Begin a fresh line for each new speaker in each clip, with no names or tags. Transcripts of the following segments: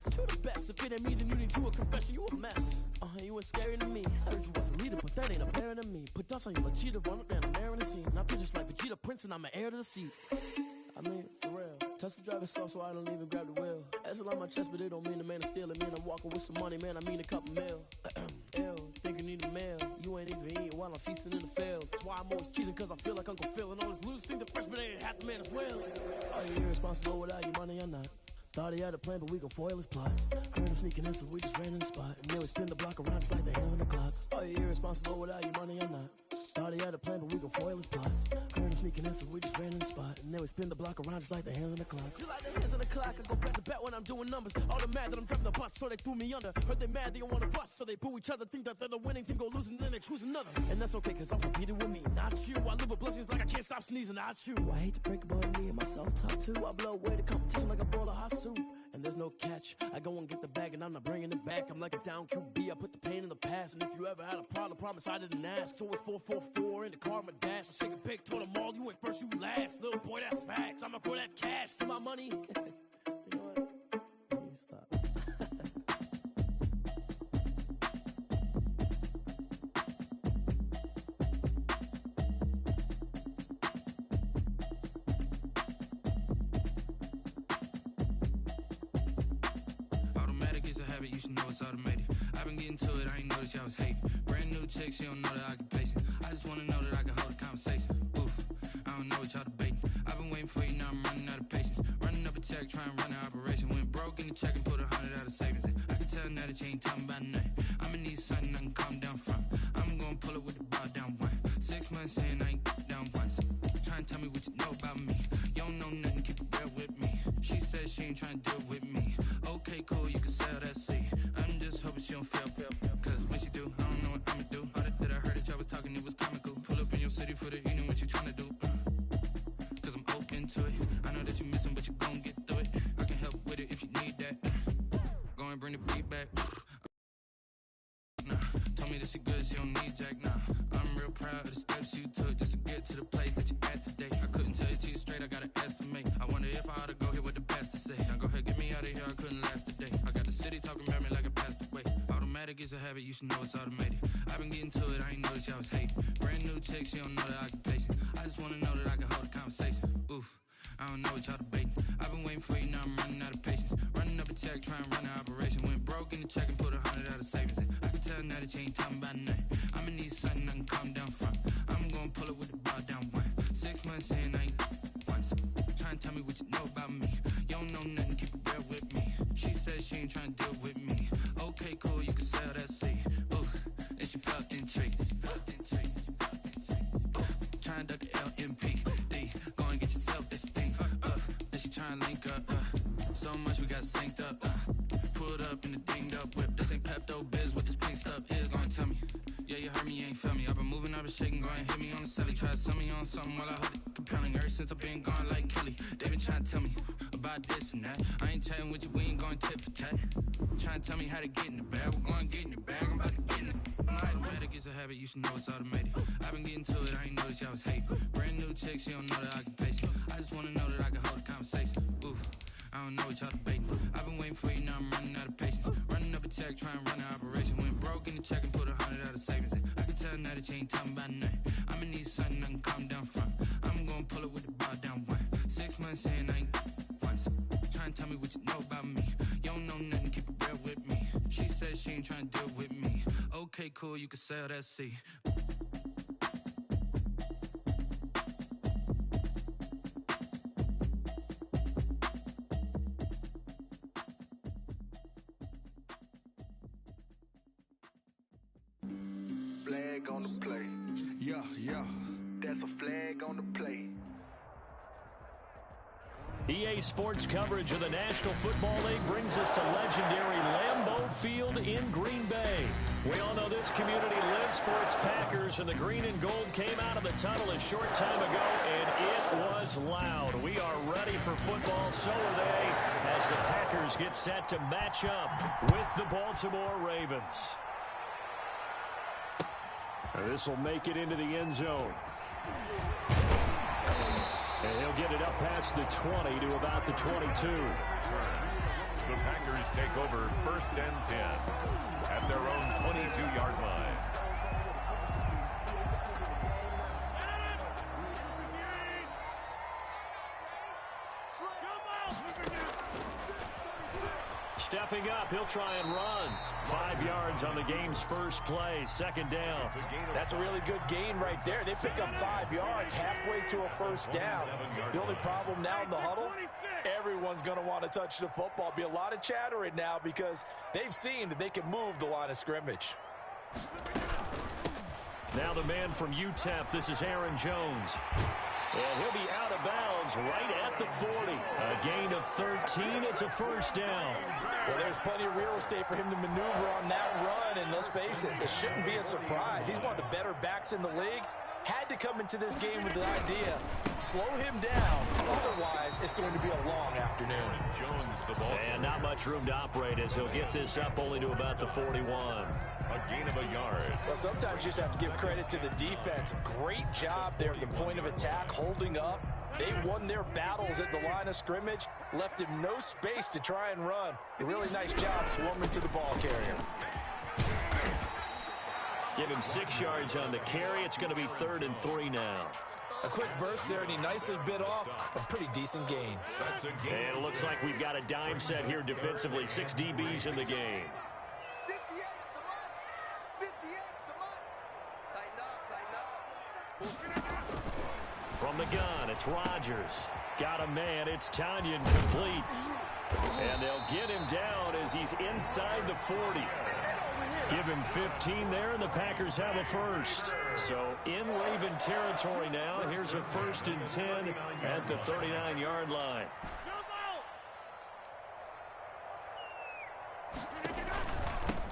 To the best, if it ain't me, then you need to a confession, you a mess. You ain't scary to me. Heard you was a leader, but that ain't apparent to me. Put dust on you like Cheetah, run up down the air in the scene. Now feel just like Vegeta Prince, and I'm an heir to the seat. I mean, for real. Touch the driver's soft so I don't even grab the wheel. That's a lot on my chest, but it don't mean the man is stealing. Mean I'm walking with some money, man, I mean a couple mil. Ew, think you need a meal. You ain't even eating while I'm feasting in the field. That's why I'm always cheating, cause I feel like Uncle Phil. And all this loose thing, the freshman ain't half the man as well. Are you irresponsible without your money or not? Thought he had a plan, but we gon' foil his plot. Heard him sneaking in, so we just ran in the spot. And then we spin the block around just like the hell in the clock. Are you irresponsible without your money or not? Thought he had a plan, but we gon' foil his plot. Heard him sneaking in, so we just ran in the spot. And then we spin the block around just like the hands on the clock. Just like the hands on the clock, I go back to back when I'm doing numbers. All the mad that I'm driving the bus, so they threw me under. Heard they mad, they don't wanna bust, so they boo each other. Think that they're the winning team, go losing, then they choose another. And that's okay, cause I'm competing with me, not you. I live with blessings like I can't stop sneezing, not you. I hate to break about me and myself top two. I blow away the competition like a bowl of hot soup. And there's no catch. I go and get the bag and I'm not bringing it back. I'm like a down QB, I put the pain in the past. And if you ever had a problem, promise I didn't ask. So it's 444 in the car, my dash. I shake a big, told them all, you went first, you last. Little boy, that's facts. I'ma grow that cash to my money. You know what? Let me stop.
You should know it's automated. I've been getting to it, I ain't noticed y'all was hating. Brand new chick, she don't know the occupation. I just wanna know that I can hold a conversation. Oof, I don't know what y'all debating. I've been waiting for you, now I'm running out of patience. Running up a check, trying to run an operation. Went broke in the check and put 100 out of savings in. I can tell now that you ain't talking about nothing. I'ma need something I can calm down from. I'm gonna pull it with the bar down one. 6 months in, I ain't down once. Trying to tell me what you know about me. You don't know nothing, keep it real with me. She says she ain't trying to deal with me. Okay, cool, you can sell that seed. I'm just hoping she don't fail. Cause when she do, I don't know what I'ma do. All that I heard that y'all was talking, it was comical. Pull up in your city for the evening, what you tryna do? Cause I'm open to it. I know that you missing, but you gon' get through it. I can help with it if you need that. Go and bring the beat back. Nah, told me that she good, she don't need Jack. Nah, I'm real proud of the steps you took just to get to the place that you at today. I couldn't tell you to you straight, I gotta estimate. I wonder if I ought to go here with the best to say. Now go ahead, get me out of here, I couldn't last today. I got the city talking about me like I passed away. Automatic is a habit, you should know it's automated. I've been getting to it, I ain't noticed y'all was hating. Brand new chick, she don't know the occupation. I just wanna know that I can hold a conversation. Oof, I don't know what y'all debating. I've been waiting for you, now I'm running out of patience. Running up a check, trying to run an operation. Went broke in the check and put 100 out of savings in. I can tell now that you ain't talking about nothing. I'ma need something I can calm down from. I'm gonna pull it with the bar down one. 6 months in, I ain't once. Trying to tell me what you know about me. You don't know nothing, keep it real with me. She says she ain't trying to deal with me. Okay, cool, you can sell that seed. Ooh, and she felt intrigued. Trying to duck the LMPD. Go and get yourself this thing. Then she trying to link up. So much we got synced up. Pulled up in the dinged up whip. This ain't Pepto-Biz, what this pink stuff is. Gonna tell me. Yeah, you heard me, you ain't felt me. I've been moving, I've been shaking, go and hit me on the celly. Try to sell me on something while I hold it compelling. Ever since I've been gone like Kelly, they been trying to tell me about this and that. I ain't chatting with you, we ain't going tit for tat. Trying to tell me how to get in the bag, we're going to get in the bag, I'm about to get in it. Automatic is a habit, you should know it's automated. I've been getting to it, I ain't noticed y'all was hating. Brand new chick, she don't know the occupation. I just wanna know that I can hold a conversation. Ooh, I don't know what y'all debating. I've been waiting for you, now I'm running out of patience. Running up a check, trying to run an operation. Went broke in the check and put 100 out of savings in. I can tell now that you ain't talking about nothing. I'ma need something I can calm down from. I'm gonna pull it with the bar down one. 6 months in, I ain't once. Trying to tell me what you know about me. You don't know nothing, keep it real with me. She says she ain't trying to deal with me. Okay, cool, you can sell that seed.
Flag on the play.
Yeah.
That's a flag on the play.
EA Sports coverage of the National Football League brings us to legendary Lambeau Field in Green Bay. We all know this community lives for its Packers, and the green and gold came out of the tunnel a short time ago, and it was loud. We are ready for football, so are they, as the Packers get set to match up with the Baltimore Ravens. This will make it into the end zone. And he'll get it up past the 20 to about the 22. The Packers take over 1st and 10 at their own 22-yard line. Stepping up, he'll try and run. 5 yards on the game's first play, 2nd down.
That's a really good gain right there. They pick up 5 yards halfway to a 1st down. The only problem now in the huddle, everyone's going to want to touch the football. Be a lot of chattering now because they've seen that they can move the line of scrimmage.
Now the man from UTEP, this is Aaron Jones. And he'll be out of bounds right at the 40. A gain of 13. It's a 1st down.
Well, there's plenty of real estate for him to maneuver on that run. And let's face it, it shouldn't be a surprise. He's one of the better backs in the league. Had to come into this game with the idea, slow him down. Otherwise, it's going to be a long afternoon.
Jones, the ball. And not much room to operate as he'll get this up only to about the 41. A gain of a yard.
Well, sometimes you just have to give credit to the defense. Great job there at the point of attack, holding up. They won their battles at the line of scrimmage, left him no space to try and run. A really nice job swarming to the ball carrier.
Give him 6 yards on the carry. It's going to be 3rd and 3 now.
A quick burst there, and he nicely bit off a pretty decent gain.
And it looks like we've got a dime set here defensively. 6 DBs in the game. From the gun, it's Rodgers. Got a man, it's Tanyan complete. And they'll get him down as he's inside the 40. Give him 15 there, and the Packers have a 1st. So in Raven territory now, here's a 1st and 10 at the 39-yard line.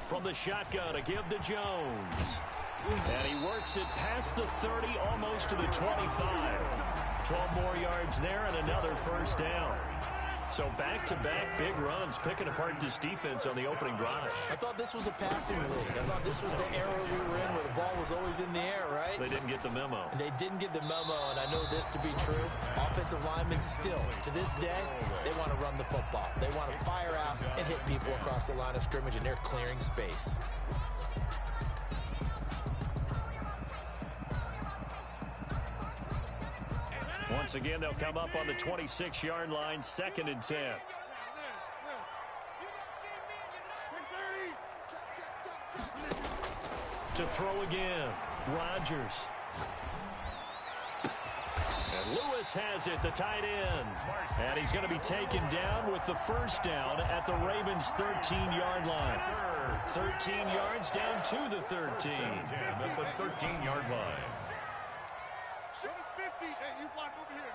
From the shotgun, a give to Jones. And he works it past the 30, almost to the 25. 12 more yards there and another 1st down. So back-to-back big runs, picking apart this defense on the opening drive.
I thought this was a passing league. I thought this was the era we were in where the ball was always in the air, right?
They didn't get the memo.
And they didn't get the memo, and I know this to be true. Offensive linemen still, to this day, they want to run the football. They want to fire out and hit people across the line of scrimmage, and they're clearing space.
Once again, they'll come up on the 26-yard line, 2nd and 10. To throw again, Rodgers. And Lewis has it, the tight end. And he's going to be taken down with the 1st down at the Ravens' 13-yard line. 13 yards down to the 13. At the 13-yard line.
Hey, you block over here.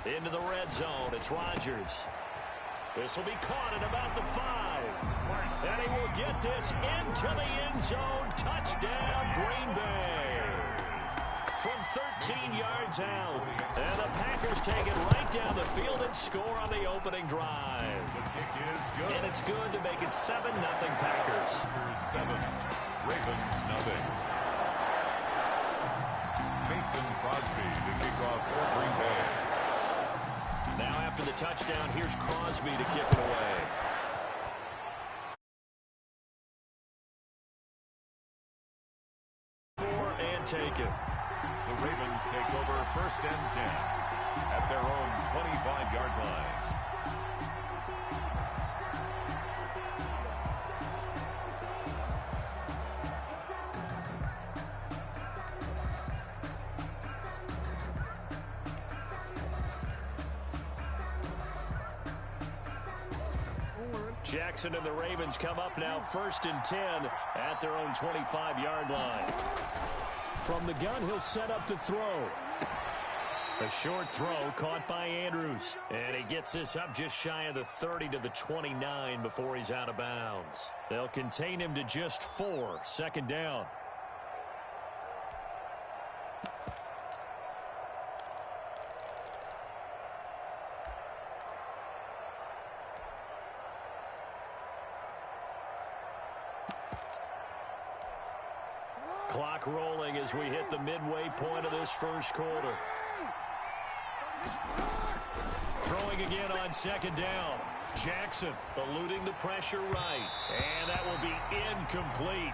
40. Into the red zone, it's Rodgers. This will be caught at about the 5. And he will get this into the end zone. Touchdown, Green Bay. From 13 yards out. And the Packers take it right down the field and score on the opening drive.
The kick is good.
And it's good to make it 7-0 Packers.
7, Ravens nothing. Mason Crosby to kick off for Green Bay.
Now after the touchdown, here's Crosby to kick it away. And take it.
The Ravens take over 1st and 10 at their own 25-yard line.
Jackson and the Ravens come up now 1st and 10 at their own 25-yard line. From the gun, he'll set up to throw. A short throw caught by Andrews. And he gets this up just shy of the 30 to the 29 before he's out of bounds. They'll contain him to just 4, 2nd down. Clock rolling as we hit the midway point of this first quarter. Throwing again on second down. Jackson eluding the pressure right. And that will be incomplete.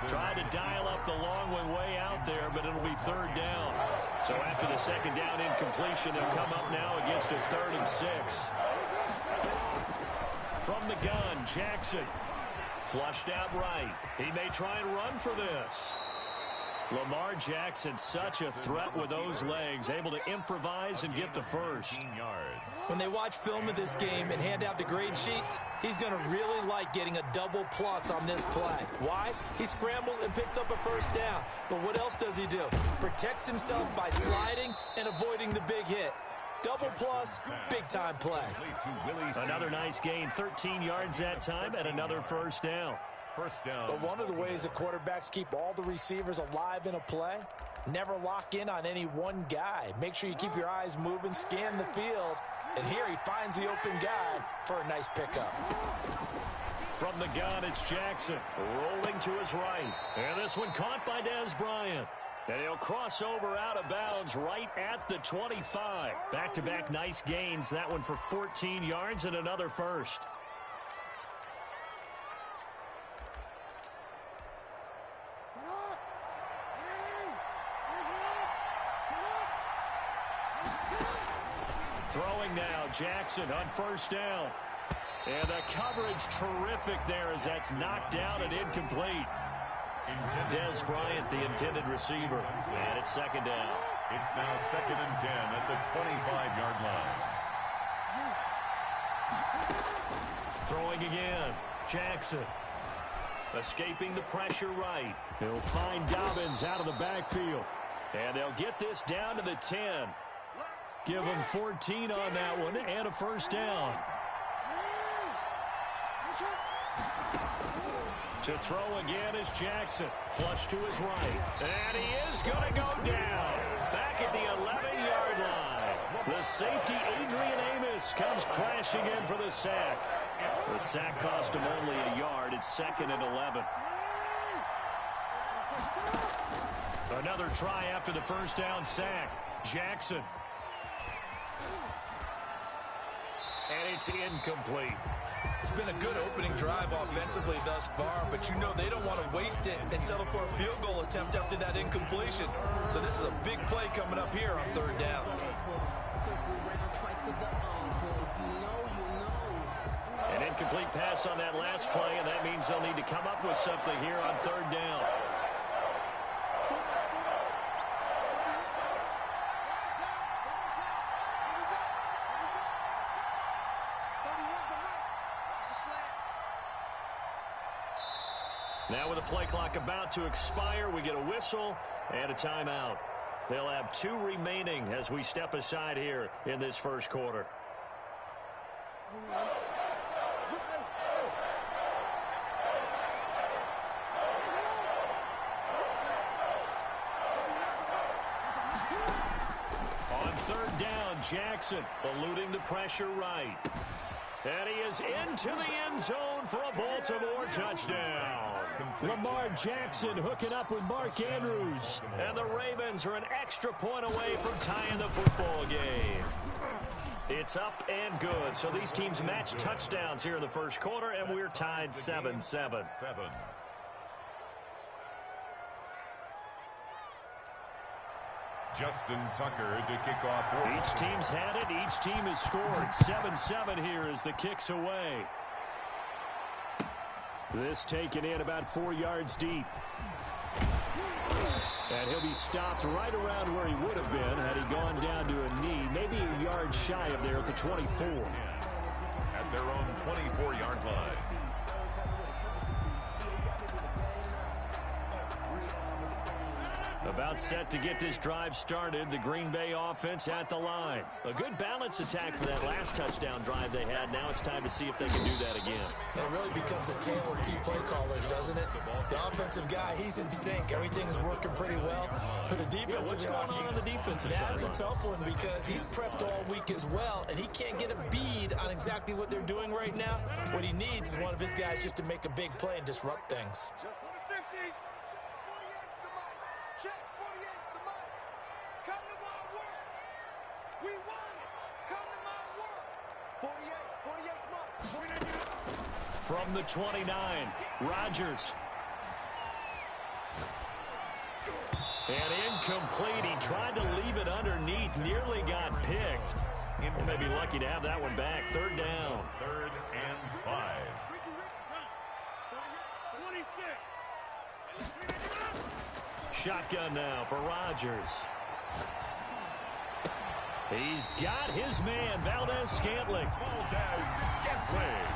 Tried to dial up the long one way out there, but it'll be third down. So after the second down incompletion, they'll come up now against a 3rd and 6. From the gun, Jackson. Flushed out right. He may try and run for this. Lamar Jackson, such a threat with those legs, able to improvise and get the first.
When they watch film of this game and hand out the grade sheets, he's going to really like getting a double plus on this play. Why? He scrambles and picks up a first down. But what else does he do? Protects himself by sliding and avoiding the big hit. Double plus, big-time play.
Another nice gain, 13 yards that time, and another first down.
But one of the ways that quarterbacks keep all the receivers alive in a play, never lock in on any one guy. Make sure you keep your eyes moving, scan the field, and here he finds the open guy for a nice pickup.
From the gun, it's Jackson, rolling to his right. And this one caught by Dez Bryant. And he'll cross over out of bounds right at the 25. Back-to-back nice gains, that one for 14 yards and another first. Throwing now, Jackson on first down. And the coverage terrific there as that's knocked down and incomplete. Dez Bryant, the intended receiver. And it's second down.
It's now 2nd and 10 at the 25-yard line.
Throwing again. Jackson. Escaping the pressure right. He'll find Dobbins out of the backfield. And they'll get this down to the 10. Give him 14 on that one and a first down. To throw again is Jackson. Flush to his right. And he is going to go down. Back at the 11-yard line. The safety, Adrian Amos, comes crashing in for the sack. The sack cost him only a yard. It's 2nd and 11. Another try after the first down sack. Jackson. And it's incomplete.
It's been a good opening drive offensively thus far, but you know they don't want to waste it and settle for a field goal attempt after that incompletion. So this is a big play coming up here on 3rd down.
An incomplete pass on that last play, and that means they'll need to come up with something here on 3rd down. Now with the play clock about to expire, we get a whistle and a timeout. They'll have 2 remaining as we step aside here in this first quarter. On 3rd down, Jackson eluding the pressure right. And he is into the end zone for a Baltimore touchdown. Lamar Jackson hooking up with Mark Andrews. And the Ravens are an extra point away from tying the football game. It's up and good. So these teams match touchdowns here in the first quarter, and we're tied 7-7.
Justin Tucker to kick off.
Each team's had it. Each team has scored. 7-7 here as the kick's away. This taken in about 4 yards deep. And he'll be stopped right around where he would have been had he gone down to a knee, maybe a yard shy of there at the 24.
At their own 24-yard line.
About set to get this drive started. The Green Bay offense at the line. A good balance attack for that last touchdown drive they had. Now it's time to see if they can do that again.
And it really becomes a tale of 2 play callers, doesn't it? The offensive guy, he's in sync. Everything is working pretty well. For the defensive guy,
what's going on the defensive side?
That's a tough one because he's prepped all week as well, and he can't get a bead on exactly what they're doing right now. What he needs is one of his guys just to make a big play and disrupt things.
Check 48, the mic. Come to my work. We won it. Come to my work. 48 mic.
From the 29, Rodgers. And incomplete. He tried to leave it underneath. Nearly got picked. They may be lucky to have that one back. Third down.
3rd and 5.
Shotgun now for Rodgers. He's got his man, Valdez-Scantling.
Valdez-Scantling.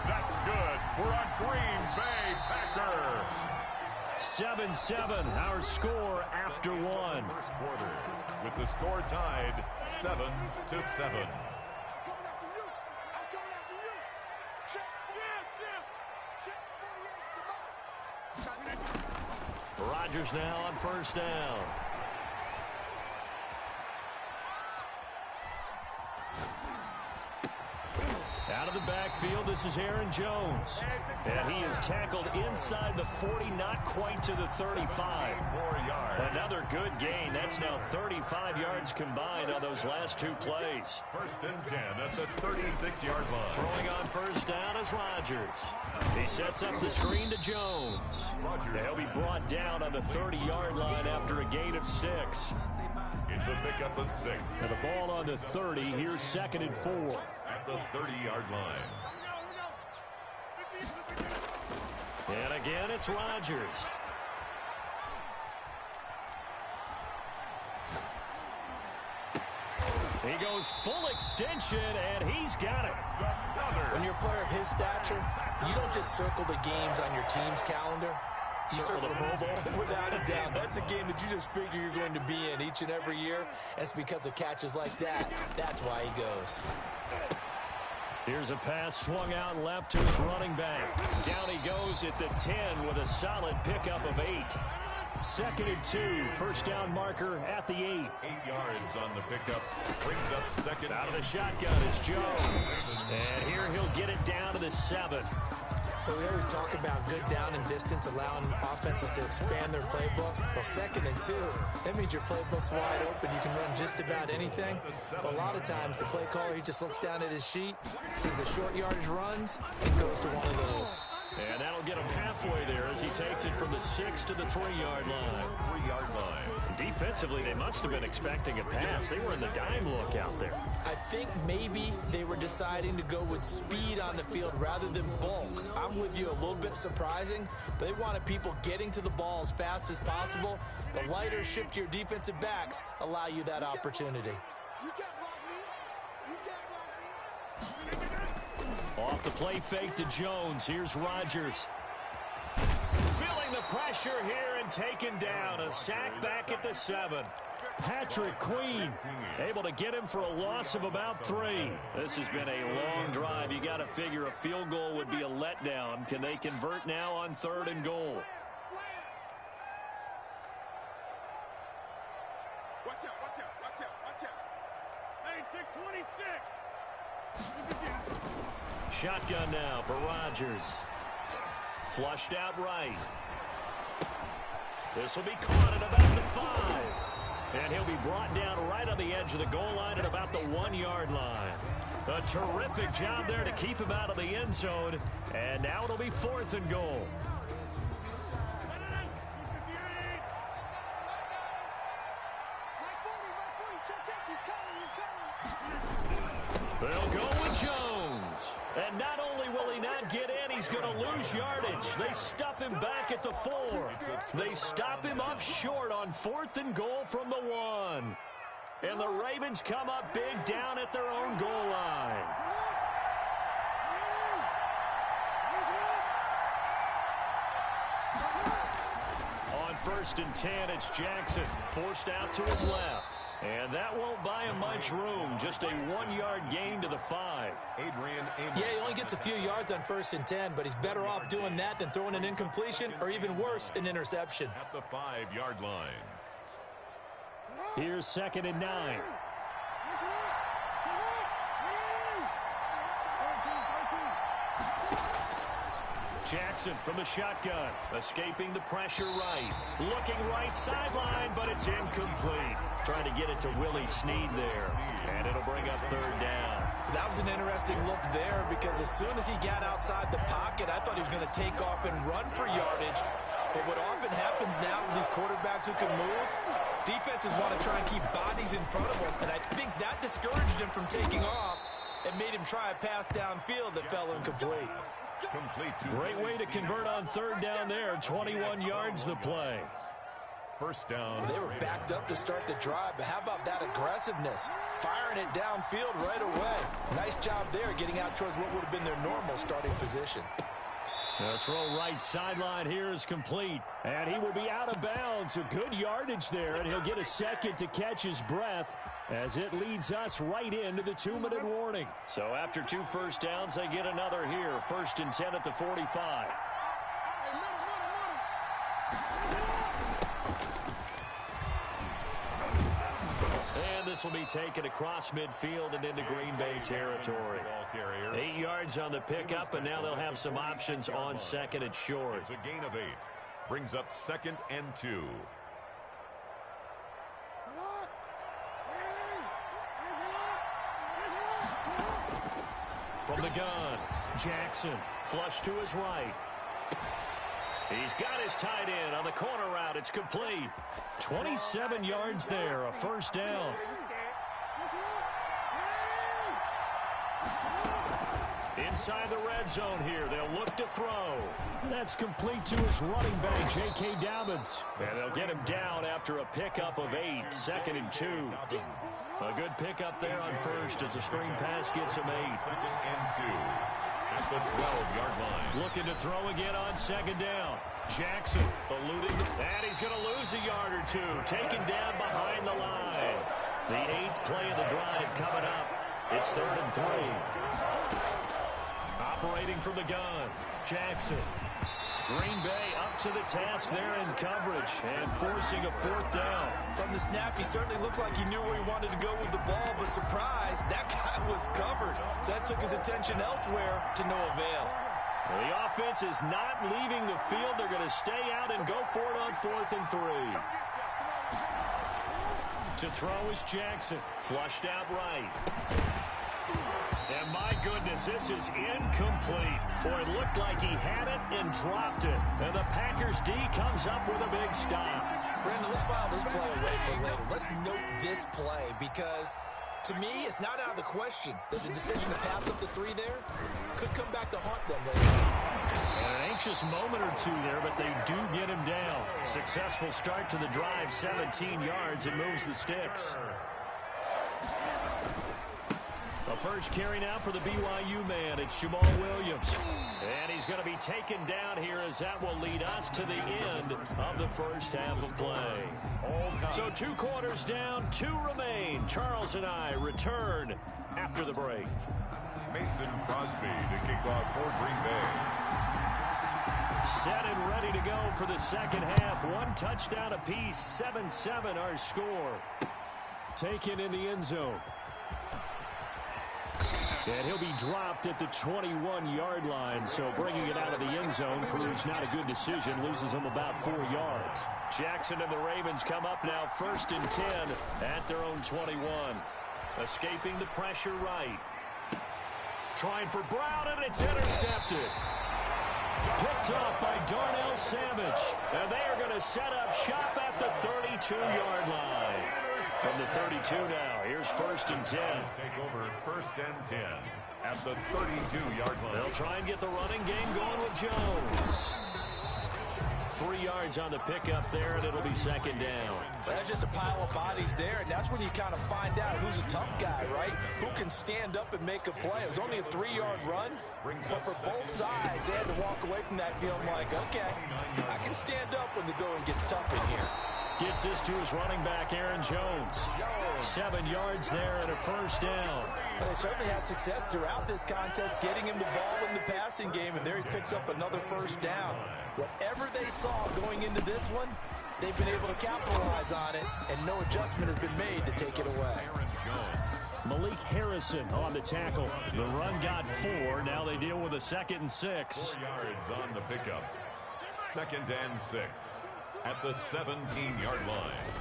That's good for a Green Bay Packer.
7-7, our score after one.
First quarter, with the score tied 7-7.
Rodgers now on first down. Out of the backfield, this is Aaron Jones. And he is tackled inside the 40, not quite to the 35. Another good gain. That's now 35 yards combined on those last two plays.
1st and 10 at the 36-yard line.
Throwing on first down is Rodgers. He sets up the screen to Jones. He'll be brought down on the 30-yard line after a gain of 6.
It's a pickup of 6.
And the ball on the 30. Here's 2nd and 4.
At the 30-yard line.
And again, it's Rodgers. He goes full extension, and he's got it.
When you're a player of his stature, you don't just circle the games on your team's calendar. You circle the Pro Bowl. Without a doubt. That's a game that you just figure you're going to be in each and every year. And it's because of catches like that. That's why he goes.
Here's a pass swung out left to his running back. Down he goes at the 10 with a solid pickup of 8. 2nd and 2. First down marker at the 8.
8 yards on the pickup. Brings up 2nd.
Out of the shotgun is Jones. And here he'll get it down to the 7.
Well, we always talk about good down and distance, allowing offenses to expand their playbook. Well, 2nd and 2, that means your playbook's wide open. You can run just about anything. But a lot of times, the play caller, he just looks down at his sheet, sees the short yardage runs, and goes to one of those.
And that'll get him halfway there as he takes it from the 6 to the 3-yard line.
3-yard line.
Defensively, they must have been expecting a pass. They were in the dime look out there.
I think maybe they were deciding to go with speed on the field rather than bulk. I'm with you, a little bit surprising. They wanted people getting to the ball as fast as possible. The lighter, shiftier defensive backs allow you that opportunity.
Off the play fake to Jones. Here's Rodgers. Feeling the pressure here and taken down. A sack back at the 7. Patrick Queen able to get him for a loss of about 3. This has been a long drive. You got to figure a field goal would be a letdown. Can they convert now on 3rd and goal?
Watch out, watch out, watch out, watch out. Hey, take 26.
Shotgun now for Rodgers. Flushed out right. This will be caught at about the 5. And he'll be brought down right on the edge of the goal line at about the 1-yard line. A terrific job there to keep him out of the end zone. And now it'll be 4th and goal. They'll go with Jones. And not only will he not get in, he's going to lose yardage. They stuff him back at the 4. They stop him up short on 4th and goal from the 1. And the Ravens come up big down at their own goal line. On 1st and 10, it's Jackson, forced out to his left. And that won't buy him much room. Just a 1-yard gain to the 5.
Adrian Amos.
Yeah, he only gets a few yards on 1st and 10, but he's better off doing that than throwing an incompletion or even worse, an interception.
At the 5-yard line.
Here's 2nd and 9. Jackson from the shotgun, escaping the pressure right. Looking right sideline, but it's incomplete. Trying to get it to Willie Snead there, and it'll bring up third down.
That was an interesting look there because as soon as he got outside the pocket, I thought he was going to take off and run for yardage. But what often happens now with these quarterbacks who can move, defenses want to try and keep bodies in front of them, and I think that discouraged him from taking off and made him try a pass downfield that fell incomplete.
Great way to convert on third down there. 21 yards the play.
First down.
They were backed up to start the drive, but how about that aggressiveness? Firing it downfield right away. Nice job there getting out towards what would have been their normal starting position.
The throw right sideline here is complete, and he will be out of bounds. A good yardage there, and he'll get a second to catch his breath as it leads us right into the 2-minute warning. So after 2 first downs, they get another here. 1st and 10 at the 45. And this will be taken across midfield and into Green Bay territory. 8 yards on the pickup, and now they'll have some options on 2nd and short.
It's a gain of 8. Brings up 2nd and 2.
From the gun, Jackson, flush to his right. He's got his tight end on the corner route. It's complete. 27 yards there, a first down. Inside the red zone here, they'll look to throw. That's complete to his running back, J.K. Dobbins. And they'll get him down after a pickup of 8, 2nd and 2. A good pickup there on first as the screen pass gets him 8.
2nd and 2 at the 12-yard line.
Looking to throw again on 2nd down. Jackson eluding, and he's going to lose a yard or 2. Taken down behind the line. The 8th play of the drive coming up. It's 3rd and 3. Operating from the gun, Jackson. Green Bay up to the task there in coverage and forcing a 4th down.
From the snap, he certainly looked like he knew where he wanted to go with the ball, but surprise, that guy was covered. So that took his attention elsewhere to no avail.
Well, the offense is not leaving the field. They're going to stay out and go for it on 4th and 3. To throw is Jackson, flushed out right. And my goodness, this is incomplete. Boy, it looked like he had it and dropped it. And the Packers D comes up with a big stop.
Brandon, let's file this play away for later. Let's note this play because, to me, it's not out of the question that the decision to pass up the 3 there could come back to haunt them later.
And an anxious moment or 2 there, but they do get him down. Successful start to the drive, 17 yards, and moves the sticks. The first carry now for the BYU man. It's Jamal Williams. And he's going to be taken down here as that will lead us to the end of the first half of play. So 2 quarters down, 2 remain. Charles and I return after the break.
Mason Crosby to kick off for Green Bay.
Set and ready to go for the second half. 1 touchdown apiece, 7-7 our score. Taken in the end zone. And he'll be dropped at the 21-yard line, so bringing it out of the end zone proves not a good decision, loses him about 4 yards. Jackson and the Ravens come up now 1st and 10 at their own 21. Escaping the pressure right. Trying for Brown, and it's intercepted. Picked off by Darnell Savage. And they are going to set up shop at the 32-yard line. From the 32 now, here's 1st and 10.
Take over 1st and 10 at the 32-yard line.
They'll try and get the running game going with Jones. 3 yards on the pickup there, and it'll be 2nd down.
That's just a pile of bodies there, and that's when you kind of find out who's a tough guy, right? Who can stand up and make a play. It was only a 3-yard run, but for both sides, they had to walk away from that feeling like, okay, I can stand up when the going gets tough in here.
Gets this to his running back, Aaron Jones. 7 yards there and a 1st down.
Well, they certainly had success throughout this contest, getting him the ball in the passing game, and there he picks up another 1st down. Whatever they saw going into this one, they've been able to capitalize on it, and no adjustment has been made to take it away.
Malik Harrison on the tackle. The run got 4. Now they deal with a 2nd and 6.
4 yards on the pickup. 2nd and 6 at the 17-yard line.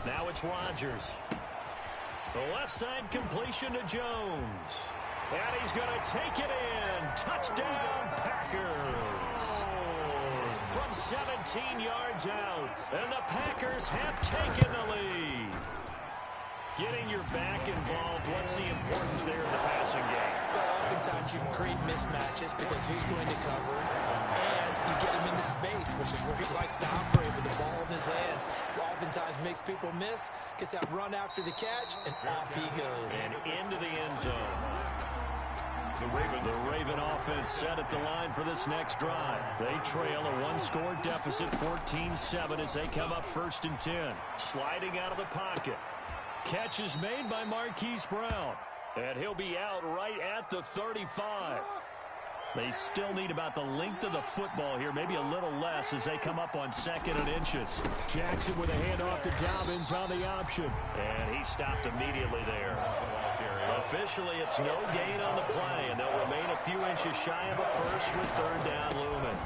Now it's Rodgers. The left side completion to Jones. And he's going to take it in. Touchdown, Packers. From 17 yards out. And the Packers have taken the lead. Getting your back involved, what's the importance there in the passing game?
Well, oftentimes you can create mismatches because who's going to cover, and you get him into space, which is where he likes to operate with the ball in his hands. Oftentimes makes people miss, gets that run after the catch, and off he goes.
And into the end zone. The Raven offense set at the line for this next drive. They trail a 1-score deficit, 14-7, as they come up 1st and 10. Sliding out of the pocket. Catch is made by Marquise Brown. And he'll be out right at the 35. They still need about the length of the football here, maybe a little less as they come up on 2nd and inches. Jackson with a handoff to Dobbins on the option. And he stopped immediately there. Officially, it's no gain on the play, and they'll remain a few inches shy of a first with 3rd down looming.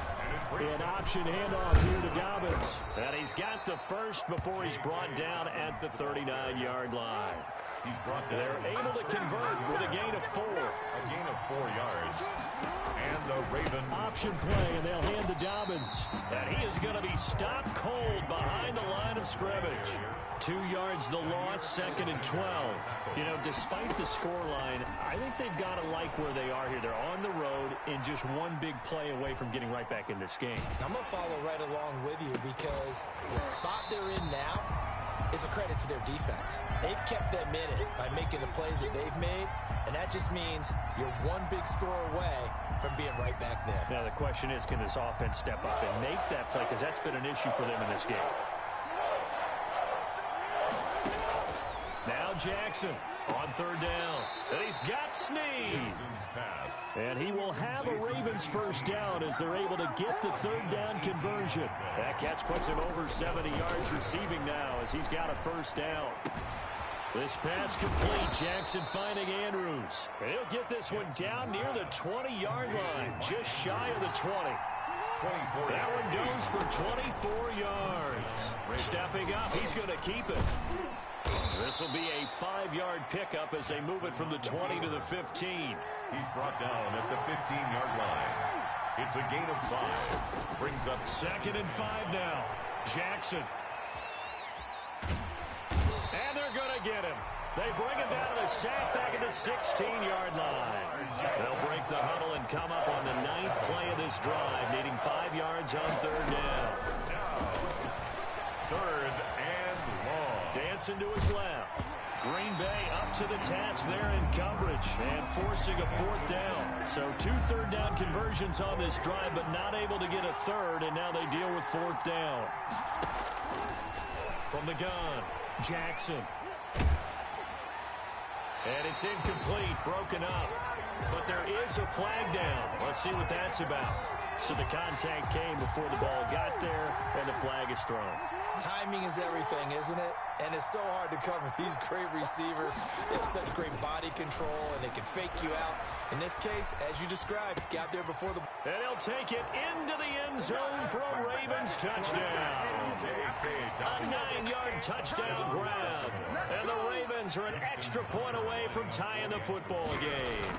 An option handoff here to Dobbins. And he's got the first before he's brought down at the 39-yard line. They're able to convert with a gain of 4.
A gain of 4 yards. And the Raven
option play, and they'll hand to Dobbins. And he is going to be stopped cold behind the line of scrimmage. 2 yards the loss, 2nd and 12. You know, despite the scoreline, I think they've got to like where they are here. They're on the road and just one big play away from getting right back in this game.
I'm going to follow right along with you because the spot they're in now is a credit to their defense. They've kept them in it by making the plays that they've made, and that just means you're one big score away from being right back there.
Now the question is, can this offense step up and make that play, because that's been an issue for them in this game. Now Jackson on 3rd down. And he's got Snead. And he will have a Ravens 1st down as they're able to get the 3rd down conversion. That catch puts him over 70 yards receiving now as he's got a 1st down. This pass complete. Jackson finding Andrews. And he'll get this one down near the 20-yard line, just shy of the 20. That one goes for 24 yards. Stepping up, he's going to keep it. This will be a 5-yard pickup as they move it from the 20 to the 15.
He's brought down at the 15-yard line. It's a gain of 5. Brings up
2nd and 5 now. Jackson. And they're going to get him. They bring him down to the sack back at the 16-yard line. They'll break the huddle and come up on the 9th play of this drive, needing 5 yards on 3rd down.
3rd and long.
Dancing to his left. Green Bay up to the task there in coverage and forcing a 4th down. So 2 3rd down conversions on this drive, but not able to get a 3rd, and now they deal with 4th down. From the gun, Jackson. And it's incomplete, broken up. But there is a flag down. Let's see what that's about. So the contact came before the ball got there, and the flag is thrown.
Timing is everything, isn't it? And it's so hard to cover these great receivers. They have such great body control, and they can fake you out. In this case, as you described, got there before the...
And he'll take it into the end zone for a Ravens touchdown. A 9-yard touchdown grab. And the Ravens are an extra point away from tying the football game.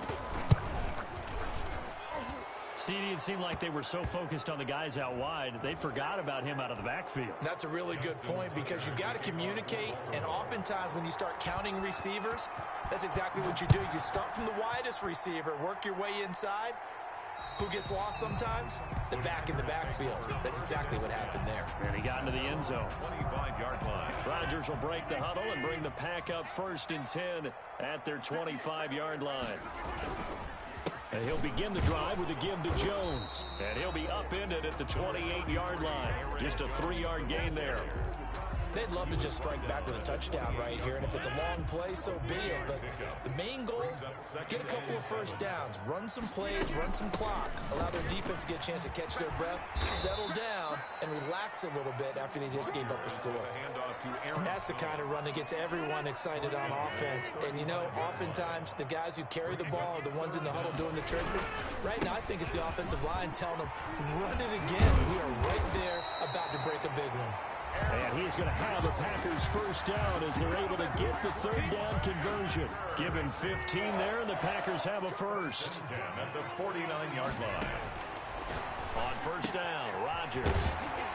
CD, it seemed like they were so focused on the guys out wide, they forgot about him out of the backfield.
That's a really good point because you've got to communicate, and oftentimes when you start counting receivers, that's exactly what you do. You start from the widest receiver, work your way inside. Who gets lost sometimes? The back in the backfield. That's exactly what happened there.
And he got into the end zone.
25-yard line.
Rodgers will break the huddle and bring the pack up 1st and 10 at their 25-yard line. And he'll begin the drive with a give to Jones. And he'll be upended at the 28-yard line. Just a 3-yard gain there.
they'd love to just strike back with a touchdown right here, and if it's a long play, so be it. But the main goal, get a couple of first downs, run some plays, run some clock, allow their defense to get a chance to catch their breath, settle down, and relax a little bit after they just gave up a score. And that's the kind of run that gets everyone excited on offense. And, you know, oftentimes the guys who carry the ball are the ones in the huddle doing the trick. Right now, I think it's the offensive line telling them, run it again. We are right there about to break a big one.
And he's going to have the Packers first down as they're able to get the third down conversion. Give him 15 there, and the Packers have a first.
10 at the 49-yard line.
On first down, Rodgers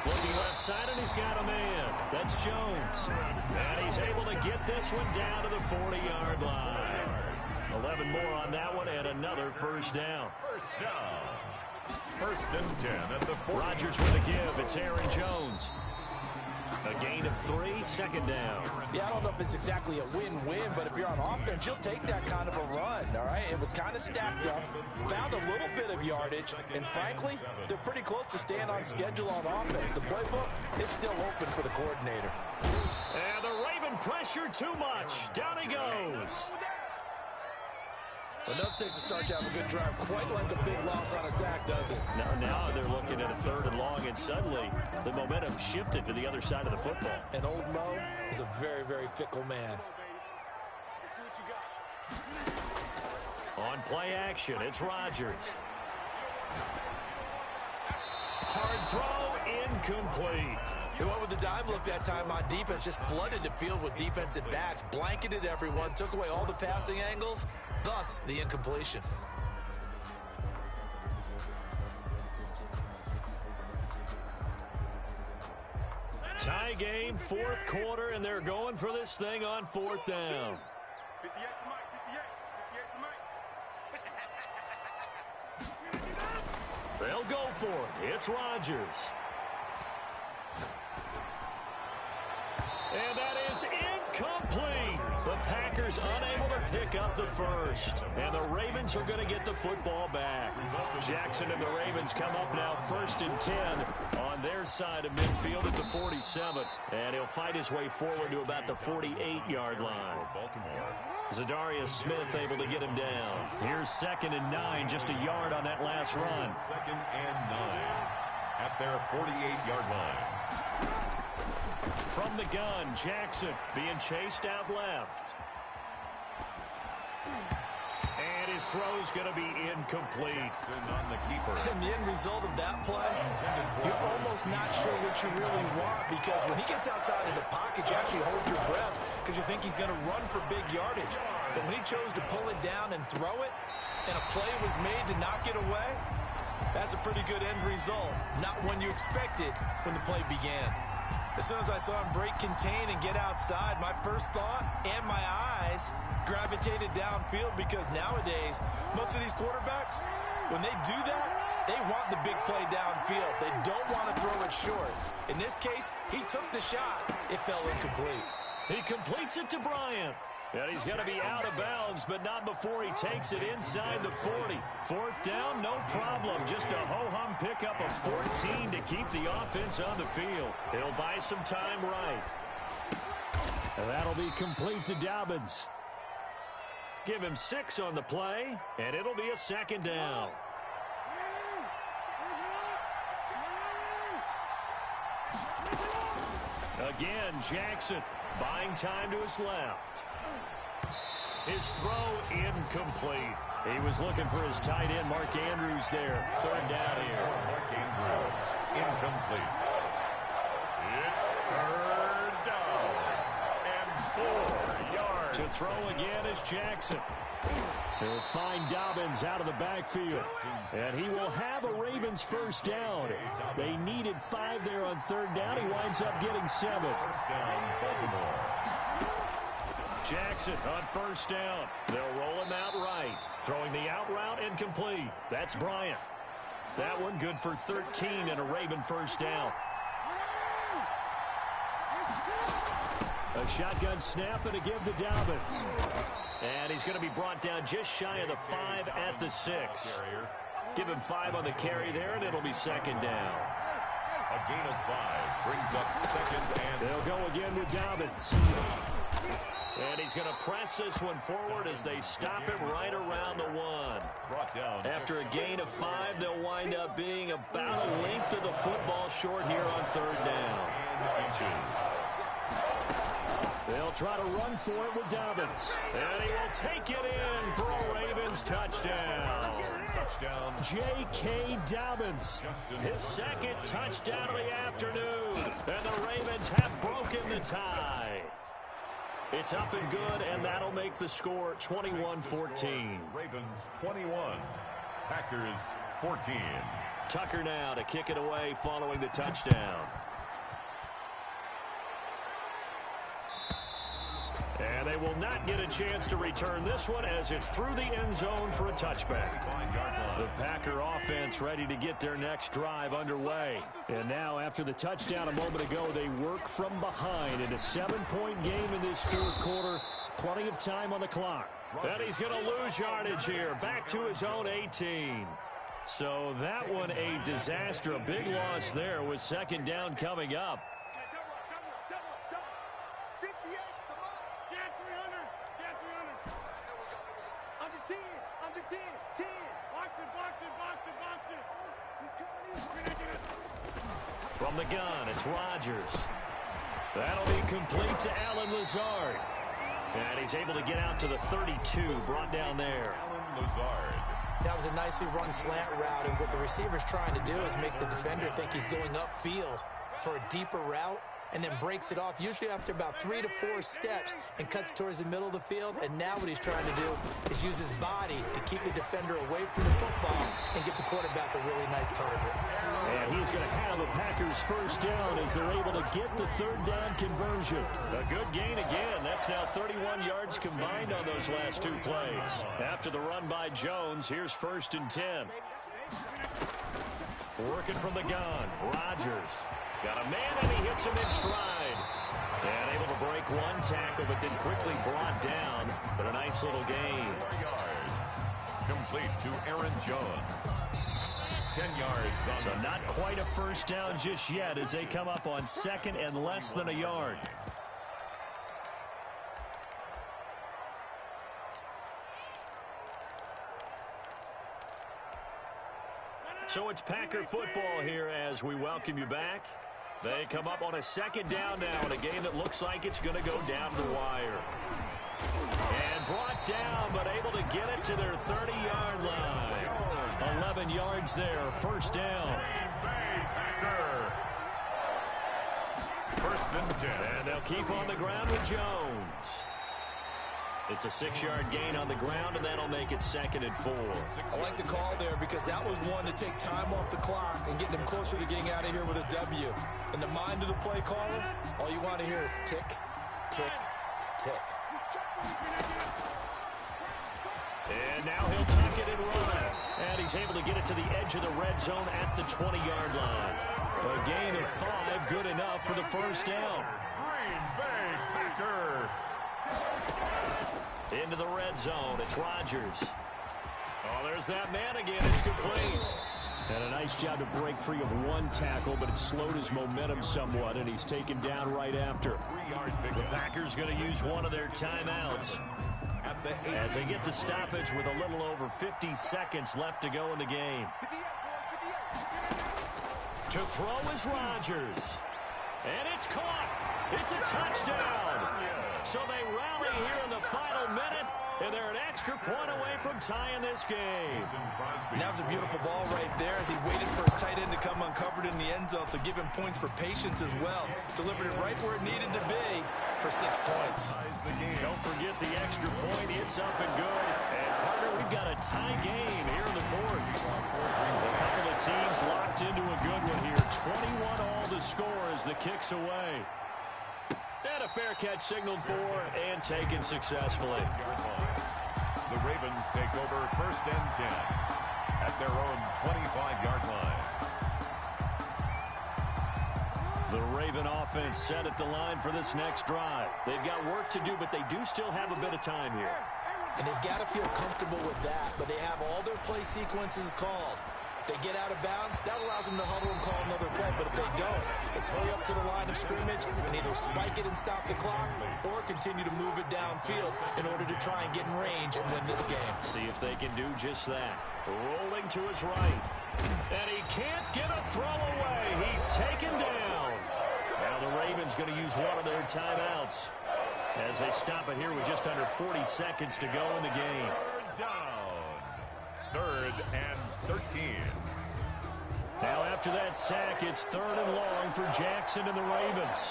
looking left side, and he's got a man. That's Jones. And he's able to get this one down to the 40-yard line. 11 more on that one, and another first down.
First down. First and 10 at the 40.
Rodgers with a give. It's Aaron Jones. A gain of 3, second down.
Yeah, I don't know if it's exactly a win-win, but if you're on offense, you'll take that kind of a run, all right? It was kind of stacked up, found a little bit of yardage, and frankly, they're pretty close to staying on schedule on offense. The playbook is still open for the coordinator.
And the Raven pressure too much. Down he goes.
Enough takes to start to have a good drive, quite like a big loss on a sack, does it?
Now they're looking at a third and long, and suddenly the momentum shifted to the other side of the football.
And old Mo is a very, very fickle man.
On play action, it's Rodgers. Hard throw, incomplete.
He went with the dive look that time on defense, just flooded the field with defensive backs, blanketed everyone, took away all the passing angles, thus the incompletion.
Tie game, fourth quarter, and they're going for this thing on fourth down.
58 to Mike, 58 to Mike.
They'll go for it. It's Rodgers. And that is incomplete. The Packers unable to pick up the first. And the Ravens are going to get the football back. Jackson and the Ravens come up now first and 10 on their side of midfield at the 47. And he'll fight his way forward to about the 48-yard line. Zadarius Smith able to get him down. Here's 2nd and 9, just a yard on that last run.
2nd and 9 at their 48-yard line.
From the gun, Jackson being chased out left. And his throw's going to be incomplete.
On the keeper.
And the end result of that play, you're almost not sure what you really want, because when he gets outside of the pocket, you actually hold your breath because you think he's going to run for big yardage. But when he chose to pull it down and throw it, and a play was made to knock it away, that's a pretty good end result. Not one you expected when the play began. As soon as I saw him break contain and get outside, my first thought and my eyes gravitated downfield, because nowadays, most of these quarterbacks, when they do that, they want the big play downfield. They don't want to throw it short. In this case, he took the shot. It fell incomplete.
He completes it to Bryant. And he's going to be out of bounds, but not before he takes it inside the 40. Fourth down, no problem. Just a ho-hum pickup of 14 to keep the offense on the field. He'll buy some time right. And that'll be complete to Dobbins. Give him 6 on the play, and it'll be a 2nd down. Again, Jackson buying time to his left. His throw incomplete. He was looking for his tight end, Mark Andrews, there. 3rd down here.
Mark Andrews, incomplete. It's 3rd down and 4 yards.
To throw again is Jackson. He'll find Dobbins out of the backfield. And he will have a Ravens first down. They needed 5 there on 3rd down. He winds up getting 7.
First down, Baltimore.
Jackson on first down. They'll roll him out right. Throwing the out route incomplete. That's Bryant. That one good for 13 and a Raven first down. A shotgun snap and a give to Dobbins. And he's going to be brought down just shy of the 5 at the 6. Give him 5 on the carry there, and it'll be 2nd down.
A gain of 5 brings up second and...
They'll go again with Dobbins. And he's going to press this one forward as they stop him right around the 1.
Brought down.
After a gain of 5, they'll wind up being about a length of the football short here on 3rd down. They'll try to run for it with Dobbins. And he will take it in for a Ravens touchdown.
Touchdown.
J.K. Dobbins, his 2nd touchdown of the afternoon. And the Ravens have broken the tie. It's up and good, and that'll make the score 21-14.
Ravens 21, Packers 14.
Tucker now to kick it away following the touchdown. And they will not get a chance to return this one as it's through the end zone for a touchback. The Packer offense ready to get their next drive underway. And now after the touchdown a moment ago, they work from behind in a 7-point game in this 4th quarter. Plenty of time on the clock. And he's going to lose yardage here. Back to his own 18. So that one a disaster. A big loss there with 2nd down coming up. From the gun, it's Rodgers. That'll be complete to Allen Lazard. And he's able to get out to the 32, brought down there.
Allen Lazard.
That was a nicely run slant route, and what the receiver's trying to do is make the defender think he's going upfield for a deeper route, and then breaks it off, usually after about 3 to 4 steps, and cuts towards the middle of the field. And now what he's trying to do is use his body to keep the defender away from the football and give the quarterback a really nice target.
And he's going to have the Packers 1st down as they're able to get the 3rd down conversion. A good gain again. That's now 31 yards combined on those last 2 plays. After the run by Jones, here's 1st and 10. Working from the gun, Rodgers. Got a man, and he hits him in stride. And able to break 1 tackle, but then quickly brought down. But a nice little gain.
4 yards. Complete to Aaron Jones. 10 yards. On
so not quite a 1st down just yet as they come up on 2nd and less than a yard. So it's Packer football here as we welcome you back. They come up on a 2nd down now in a game that looks like it's going to go down to the wire. And brought down, but able to get it to their 30-yard line. 11 yards there, 1st down.
1st and 10.
And they'll keep on the ground with Jones. It's a 6-yard gain on the ground, and that'll make it 2nd and 4.
I like the call there because that was one to take time off the clock and get them closer to getting out of here with a W. In the mind of the play caller, all you want to hear is tick, tick, tick.
And now he'll tuck it and run. And he's able to get it to the edge of the red zone at the 20-yard line. A gain of 5, good enough for the 1st down.
Green Bay Packer.
Into the red zone, it's Rodgers. Oh, there's that man again, it's complete. And a nice job to break free of 1 tackle, but it slowed his momentum somewhat, and he's taken down right after.
3-yard
The Packers going to use one of their timeouts as they get the stoppage with a little over 50 seconds left to go in the game. To throw is Rodgers. And it's caught. It's a touchdown. So they rally here in the final minute, and they're an extra point away from tying this game.
And that was a beautiful ball right there as he waited for his tight end to come uncovered in the end zone, so give him points for patience as well. Delivered it right where it needed to be for 6 points.
Don't forget the extra point. It's up and good. And, partner, we've got a tie game here in the 4th. A couple of teams locked into a good one here. 21 all the score as the kick's away. And a fair catch signaled for and taken successfully.
The Ravens take over 1st and 10 at their own 25-yard line.
The Raven offense set at the line for this next drive. They've got work to do, but they do still have a bit of time here.
And they've got to feel comfortable with that, but they have all their play sequences called. If they get out of bounds, that allows them to huddle and call another play. But if they don't, it's hurry up to the line of scrimmage and either spike it and stop the clock or continue to move it downfield in order to try and get in range and win this game.
See if they can do just that. Rolling to his right. And he can't get a throw away. He's taken down. Now the Ravens going to use one of their timeouts as they stop it here with just under 40 seconds to go in the game.
Down. 3rd and 13.
Now after that sack, it's 3rd and long for Jackson and the Ravens.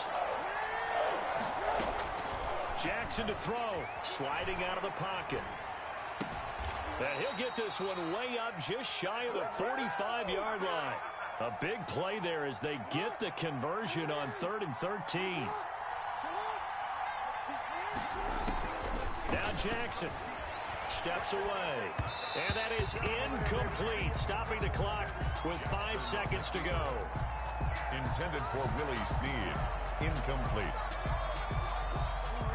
Jackson to throw, sliding out of the pocket. And he'll get this one way up just shy of the 45-yard line. A big play there as they get the conversion on 3rd and 13. Now Jackson steps away. And that is incomplete, stopping the clock with 5 seconds to go.
Intended for Willie Snead. Incomplete.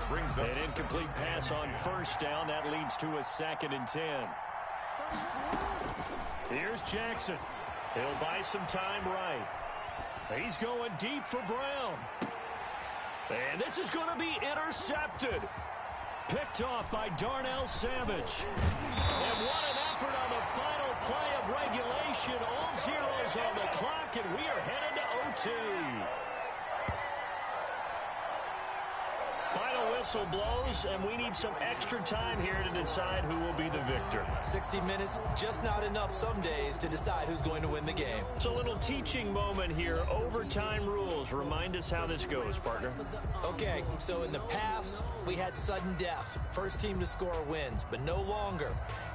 Brings up
an incomplete pass on 1st down. That leads to a 2nd and 10. Here's Jackson. He'll buy some time right. He's going deep for Brown. And this is going to be intercepted. Picked off by Darnell Savage. And what an effort on the final play of regulation. All zeros on the clock, and we are headed to OT. Final whistle blows, and we need some extra time here to decide who will be the victor.
60 minutes, just not enough some days to decide who's going to win the game.
It's a little teaching moment here. Overtime rules. Remind us how this goes, partner.
Okay, so in the past, we had sudden death. First team to score wins, but no longer.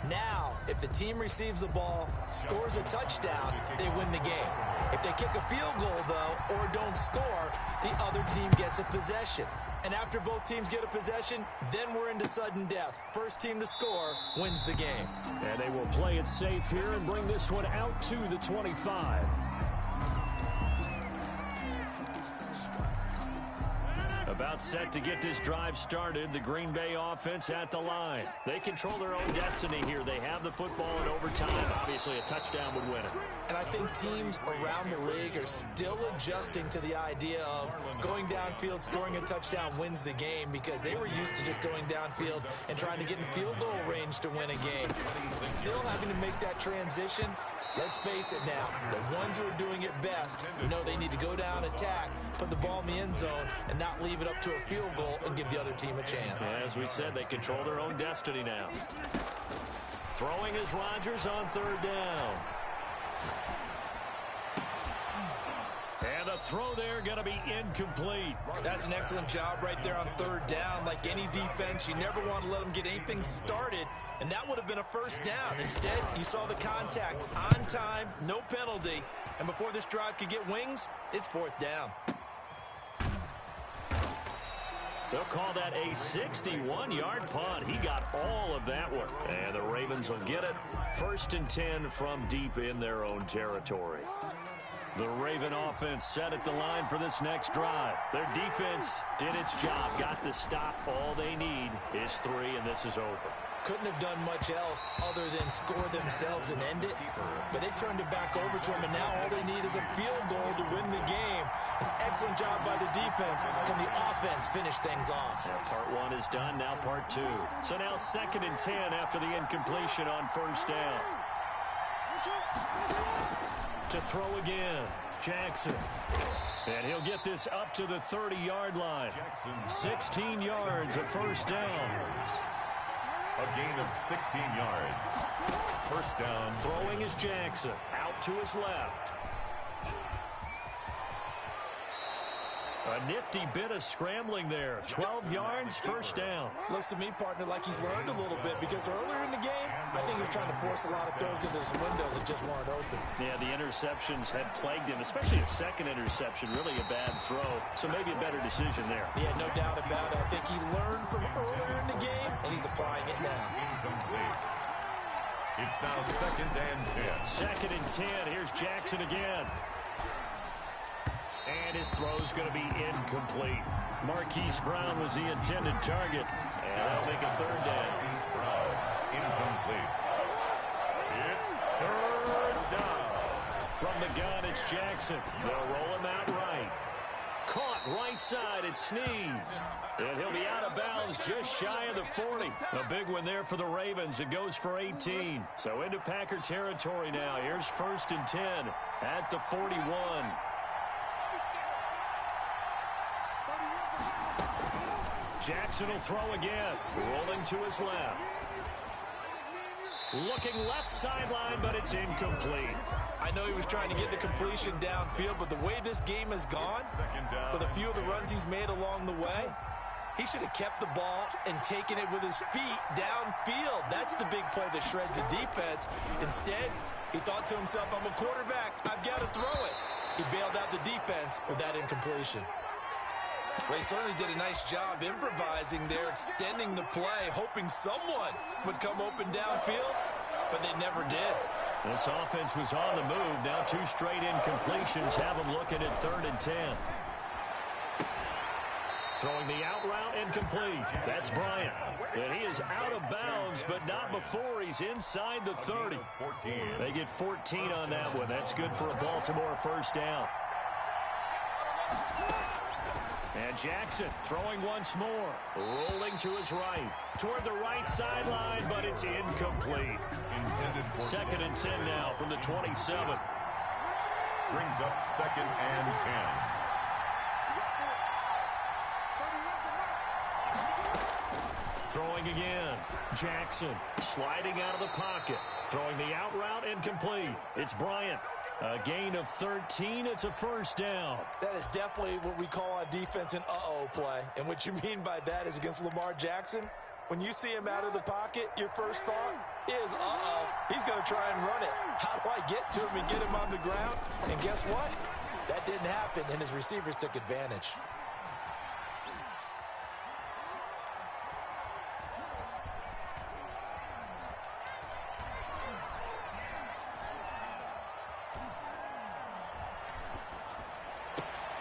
Now, if the team receives the ball, scores a touchdown, they win the game. If they kick a field goal, though, or don't score, the other team gets a possession. And after both teams get a possession, then we're into sudden death. First team to score wins the game.
And they will play it safe here and bring this one out to the 25. About set to get this drive started. The Green Bay offense at the line. They control their own destiny here. They have the football in overtime. Obviously, a touchdown would win it.
And I think teams around the league are still adjusting to the idea of going downfield, scoring a touchdown wins the game, because they were used to just going downfield and trying to get in field goal range to win a game. Still having to make that transition. Let's face it now, the ones who are doing it best know they need to go down, attack, put the ball in the end zone, and not leave it up to a field goal and give the other team a chance.
As we said, they control their own destiny now. Throwing is Rodgers on 3rd down. And the throw there going to be incomplete.
That's an excellent job right there on 3rd down. Like any defense, you never want to let them get anything started, and that would have been a 1st down. Instead, you saw the contact on time, no penalty, and before this drive could get wings, it's 4th down.
They'll call that a 61-yard punt. He got all of that one. And the Ravens will get it. 1st and 10 from deep in their own territory. The Raven offense set at the line for this next drive. Their defense did its job, got the stop. All they need is 3, and this is over.
Couldn't have done much else other than score themselves and end it. But they turned it back over to them, and now all they need is a field goal to win the game. An excellent job by the defense. Can the offense finish things off?
Yeah, part 1 is done, now part 2. So now 2nd and 10 after the incompletion on 1st down. To throw again, Jackson. And he'll get this up to the 30-yard line. 16 yards, a 1st down.
A gain of 16 yards. 1st down.
Throwing is Jackson. Out to his left. A nifty bit of scrambling there. 12 yards, 1st down.
Looks to me, partner, like he's learned a little bit, because earlier in the game, I think he was trying to force a lot of throws into his windows that just weren't open.
Yeah, the interceptions had plagued him, especially a 2nd interception. Really a bad throw, so maybe a better decision there.
Yeah, no doubt about it. I think he learned from earlier in the game, and he's applying it now.
Incomplete. It's now 2nd and 10.
2nd and 10. Here's Jackson again. And his throw's going to be incomplete. Marquise Brown was the intended target. And that'll make a 3rd down.
Marquise Brown, incomplete. It's 3rd down.
it's Jackson. They'll roll him out right. Caught right side at Snead. And he'll be out of bounds just shy of the 40. A big one there for the Ravens. It goes for 18. So into Packer territory now. Here's 1st and 10 at the 41. Jackson will throw again. Rolling to his left. Looking left sideline, but it's incomplete.
I know he was trying to get the completion downfield, but the way this game has gone, with a few of the runs he's made along the way, he should have kept the ball and taken it with his feet downfield. That's the big play that shreds the defense. Instead, he thought to himself, I'm a quarterback, I've got to throw it. He bailed out the defense with that incompletion. Well, he certainly did a nice job improvising there, extending the play, hoping someone would come open downfield, but they never did.
This offense was on the move. Now 2 straight incompletions have them looking at 3rd and 10. Throwing the out route incomplete. That's Bryant. And he is out of bounds, but not before he's inside the 30. They get 14 on that one. That's good for a Baltimore 1st down. And Jackson throwing once more. Rolling to his right. Toward the right sideline, but it's incomplete. 2nd and 10 now from the 27.
Brings up 2nd and 10.
Throwing again. Jackson sliding out of the pocket. Throwing the out route incomplete. It's Bryant. A gain of 13. It's a 1st down.
That is definitely what we call on defense an uh-oh play. And what you mean by that is against Lamar Jackson, when you see him out of the pocket, your first thought is, uh-oh, he's going to try and run it. How do I get to him and get him on the ground? And guess what? That didn't happen, and his receivers took advantage.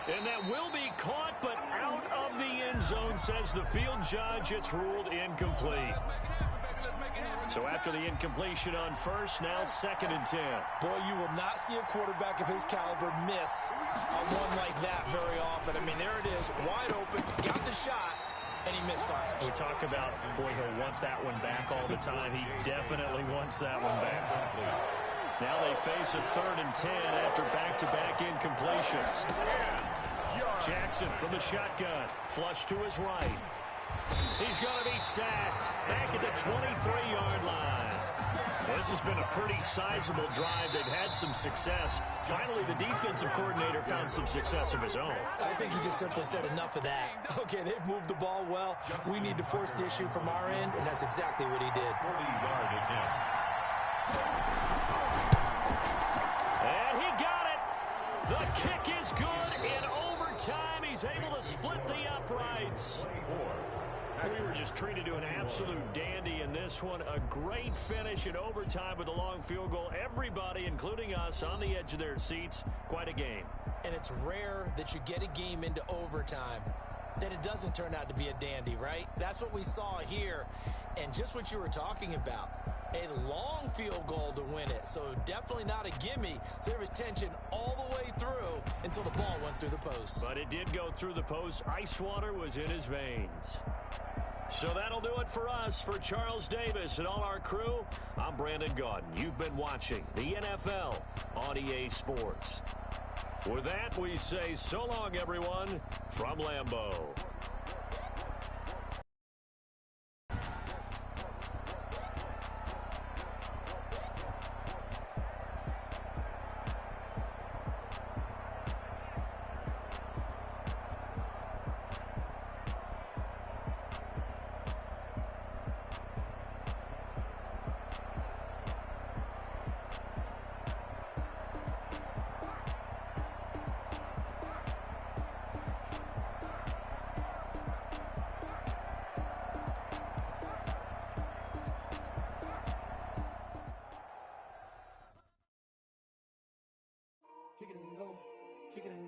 And that will be caught, but out of the end zone, says the field judge. It's ruled incomplete. So after the incompletion on 1st, now 2nd and 10.
Boy, you will not see a quarterback of his caliber miss a one like that very often. I mean, there it is, wide open, got the shot, and he misfires.
We talk about, boy, he'll want that one back all the time. He definitely wants that one back. Now they face a 3rd and 10 after back-to-back incompletions. Jackson from the shotgun. Flush to his right. He's going to be sacked back at the 23-yard line. This has been a pretty sizable drive. They've had some success. Finally, the defensive coordinator found some success of his own.
I think he just simply said enough of that.
Okay, they've moved the ball well. We need to force the issue from our end, and that's exactly what he did.
40-yard attempt.
And he got it. The kick is good. In overtime, he's able to split the uprights. We were just treated to an absolute dandy in this one. A great finish in overtime with a long field goal. Everybody, including us, on the edge of their seats. Quite a game.
And it's rare that you get a game into overtime that it doesn't turn out to be a dandy, right? That's what we saw here. And just what you were talking about. A long field goal to win it. So definitely not a gimme. So there was tension all the way through until the ball went through the post.
But it did go through the post. Ice water was in his veins. So that'll do it for us. For Charles Davis and all our crew, I'm Brandon Gaudin. You've been watching the NFL on EA Sports. With that, we say so long, everyone, from Lambeau.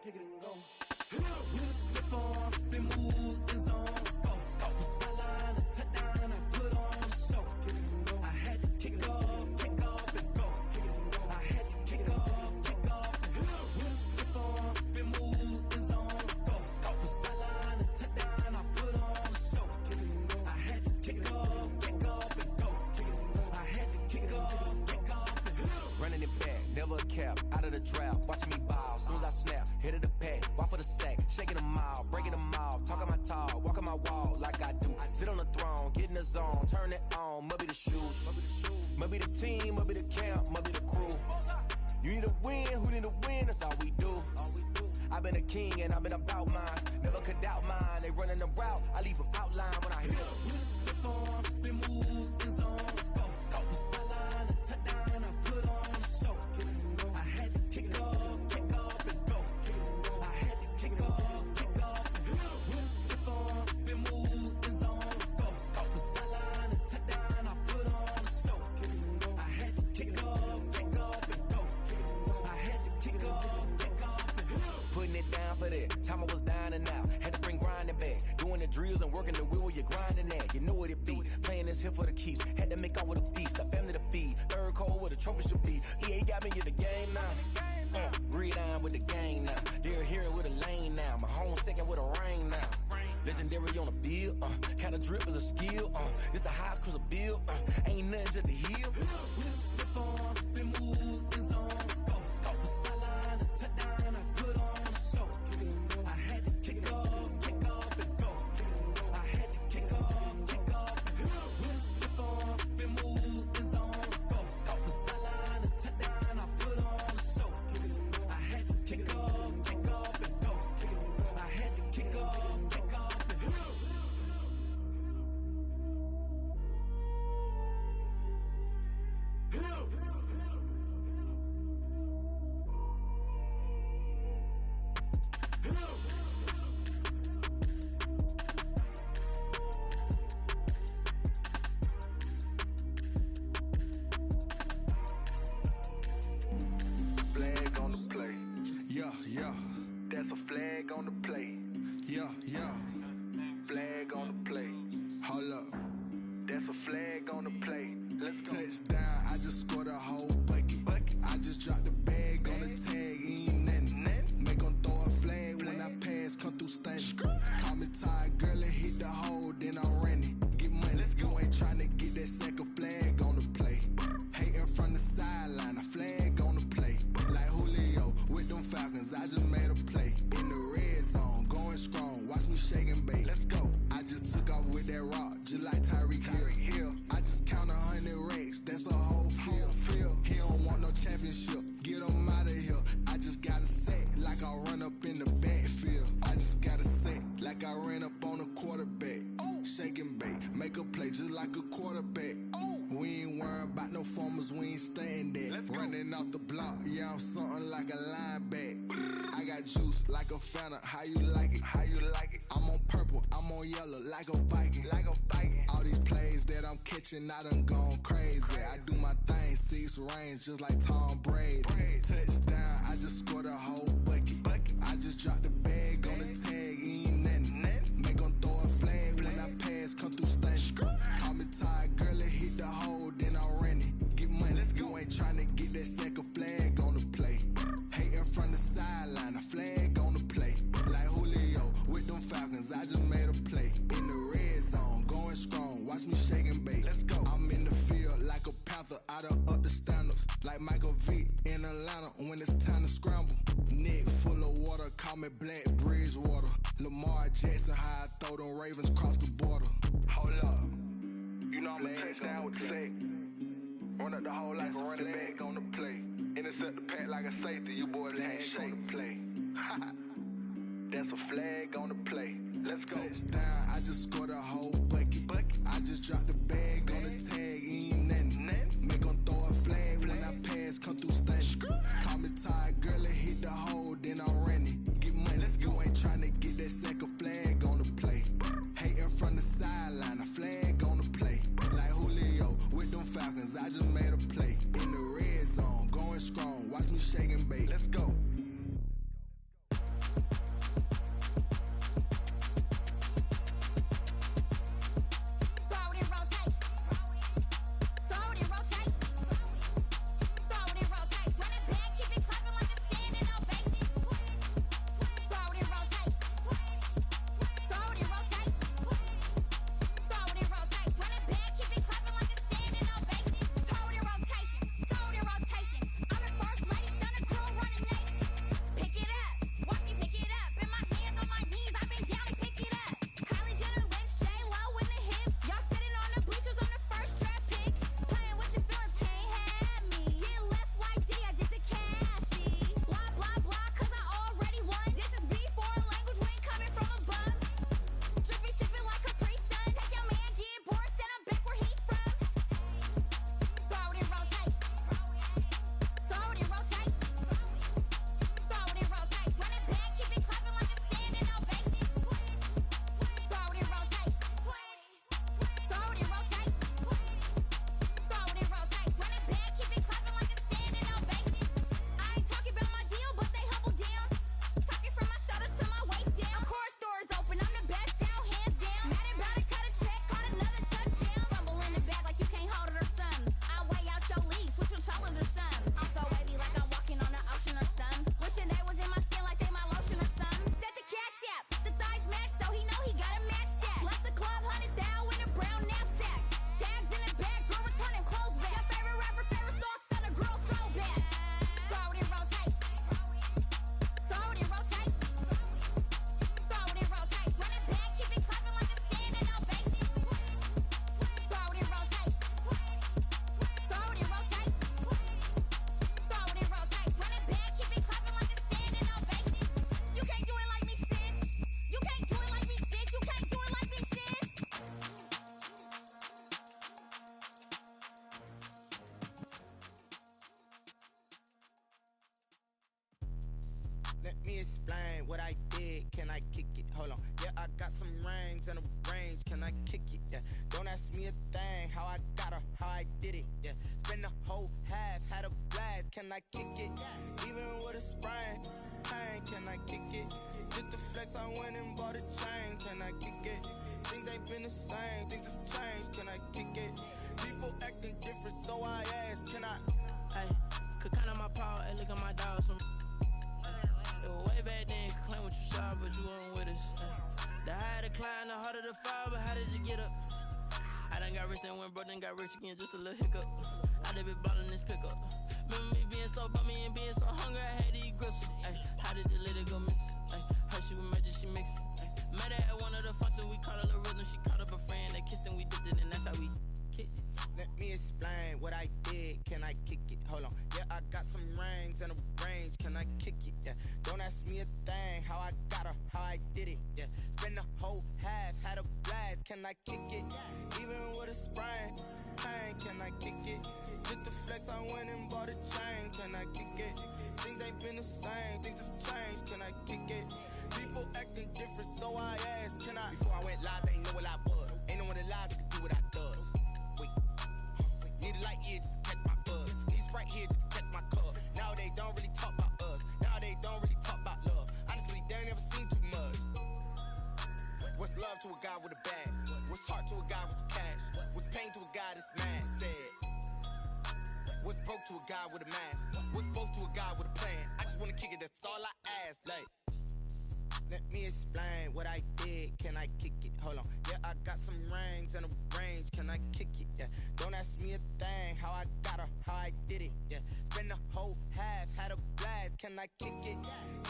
Kick it and go. We just step on, spin, move, and zone, go. From sideline to touchdown, I put on the show. I had to kick off and go. I had to kick off and go.
cap, out of the draft, watching me ball. Soon as I snap, hit of the pack, walk for the sack, shaking them all, breaking them all, talking my talk, walking my wall like I do. Sit on the throne, get in the zone, turn it on, must be the shoes, must be the team, must be the camp, must be the crew. You need a win, who need a win, that's all we do. I've been a king and I've been about mine, never could doubt mine. They running the route, I leave them outline when I hit them. You just step on, spin, move, in zone, let's go. From sideline to touchdown, I put on a show. I had to kick off and go. I had to kick off and go. You just step on, spin, move, in zone, let's go. From sideline to touchdown, I put on a show. I had to kick off and go. I had to kick off and go. Putting it down for that. Time I was down and out. Had to bring grinding back. Doing the drills and working the wheel where you're grinding at. You know what it be. Playing this here for the keeps. Had to make off with a feast. A family to feed. Third cold where the trophy should be. EA got me in the game now. Breathe on with the game now. They're here with a lane now. My home second with a rain now. Legendary on the field. Kind of drip is a skill. It's the highest cruiser bill. Ain't nothing just to heal. Step on, spin, move, in zone, let's go. From sideline to touchdown, I put on a show. I had to kick off and go. I had to kick off and go. Step on, spin, move, in zone, let's go. From sideline to touchdown, I put on a show. I had to kick off and go. I had to kick off and go.
Flag on the play.
Yeah, yeah,
That's a flag on the play.
yeah, yeah.
Flag on the play.
Hold up.
That's a flag on the play. Let's go.
Touchdown, I just scored a whole bucket. I just dropped the bag on the tag, ain't nothing. Make 'em throw a flag when I pass, come through stunning. Call me tired, girl, and hit the hole, then I'm running. Get money, you ain't tryna get that second flag on the play. Hating from the sideline, a flag on the play. Like Julio with them Falcons, I just made a play. In the red zone, going strong, watch me shake and bake.
Let's go.
I just took off with that rock, just like Tyreek Hill. I just count 100 racks, that's a whole field. He don't want no championship, get him out of here. I just got a set like I run up in the backfield. I just got a set like I ran up on a quarterback. Shake and bake, make a play just like a quarterback. We ain't worrying about no formers, we ain't staying there. Running off the block, yeah, I'm something like a lineback. I got juice like a Fanta, how you like it?
How you like it?
I'm on purple, I'm on yellow like a Viking.
Like a Viking.
All these plays that I'm catching, I done gone crazy. I do my thing, 6 range just like Tom Brady. Touchdown, I just scored a whole bucket. I just dropped the bag on the tag, ain't nothing. Make 'em throw a flag when I pass, come through stunning. Call me tired, girl, and hit the hole, then I'm running. Get money, you ain't tryna get that second flag on the play. Hating from the sideline, a flag on the play. Like Julio with them Falcons, I just made a play. In the red zone, going strong, watch me shake and bake.
Let's go.
I'm in the field like a Panther, I done up the standards. Like Michael Vick in Atlanta when it's time to scramble. Neck full of water, call me Black Bridgewater. Lamar Jackson, how I throw them Ravens cross the border.
Hold up. You know I'm a touchdown with the sack. Run up the hole like a running back on the play. Intercept the pack like a safety. You boys ain't shake the play. That's a flag on the play. Let's go.
Touchdown, I just scored a whole bucket. I just dropped the bag on the tag, ain't nothing. Make 'em throw a flag when I pass, come through stunning. Call me tired, girl, and hit the hole, then I'm running. Get money, you ain't tryna get that second flag on the play. Hating from the sideline, a flag on the play. Like Julio with them Falcons, I just made a play. In the red zone, going strong, watch me shake and bake.
Let's go.
Let me explain what I did. Can I kick it? Hold on. Yeah, I got some rings and a range. Can I kick it? Yeah. Don't ask me a thing. How I got her, how I did it. Yeah. Spend the whole half, had a blast. Can I kick it? Even with a sprain. Pain, can I kick it? Just the flex, I went and bought a chain. Can I kick it? Things ain't been the same. Things have changed. Can I kick it? People acting different, so I ask. Can I?
Hey, could count on my power. Hey, look at my dogs. Way back then, could claim what you saw, but you weren't with us. The higher the climb, the harder the fall, but how did you get up? I done got rich, then went broke, then got rich again, just a little hiccup. I done been ballin' this pickup. Remember me being so bummy and being so hungry, I had to eat gristle. Ay, how did the lady go miss? Ay, how she was magic, she mixed. Met her at one of the functions, we caught a little rhythm, she caught up a friend, they kissed and we dipped it, and that's how we kicked it.
Let me explain what I did. Can I kick it? Hold on. Yeah, I got some rings and a range. Can I kick it? Yeah. Don't ask me a thing. How I got her, how I did it. Yeah. Spend the whole half, had a blast. Can I kick it? Even with a sprain. Pain, can I kick it? Just the flex, I went and bought a chain. Can I kick it? Things ain't been the same. Things have changed. Can I kick it? People acting different, so I asked. Can I? Before I went live, they ain't know what I was. Ain't no one alive that could do what I does. Need a light here just to catch my buzz. Need Sprite here just to catch my cup. Now they don't really talk about us. Now they don't really talk about love. Honestly, they ain't never seen too much. What's love to a guy with a bag? What's heart to a guy with some cash? What's pain to a guy that's mad? Said. What's broke to a guy with a mask? What's both to a guy with a plan? I just wanna kick it, that's all I ask. Like, let me explain what I did. Can I kick it? Hold on. Yeah, I got some rings and a range. Can I kick it? Yeah. Don't ask me a thing. How I got her, how I did it. Yeah. Spend the whole half, had a blast. Can I kick it?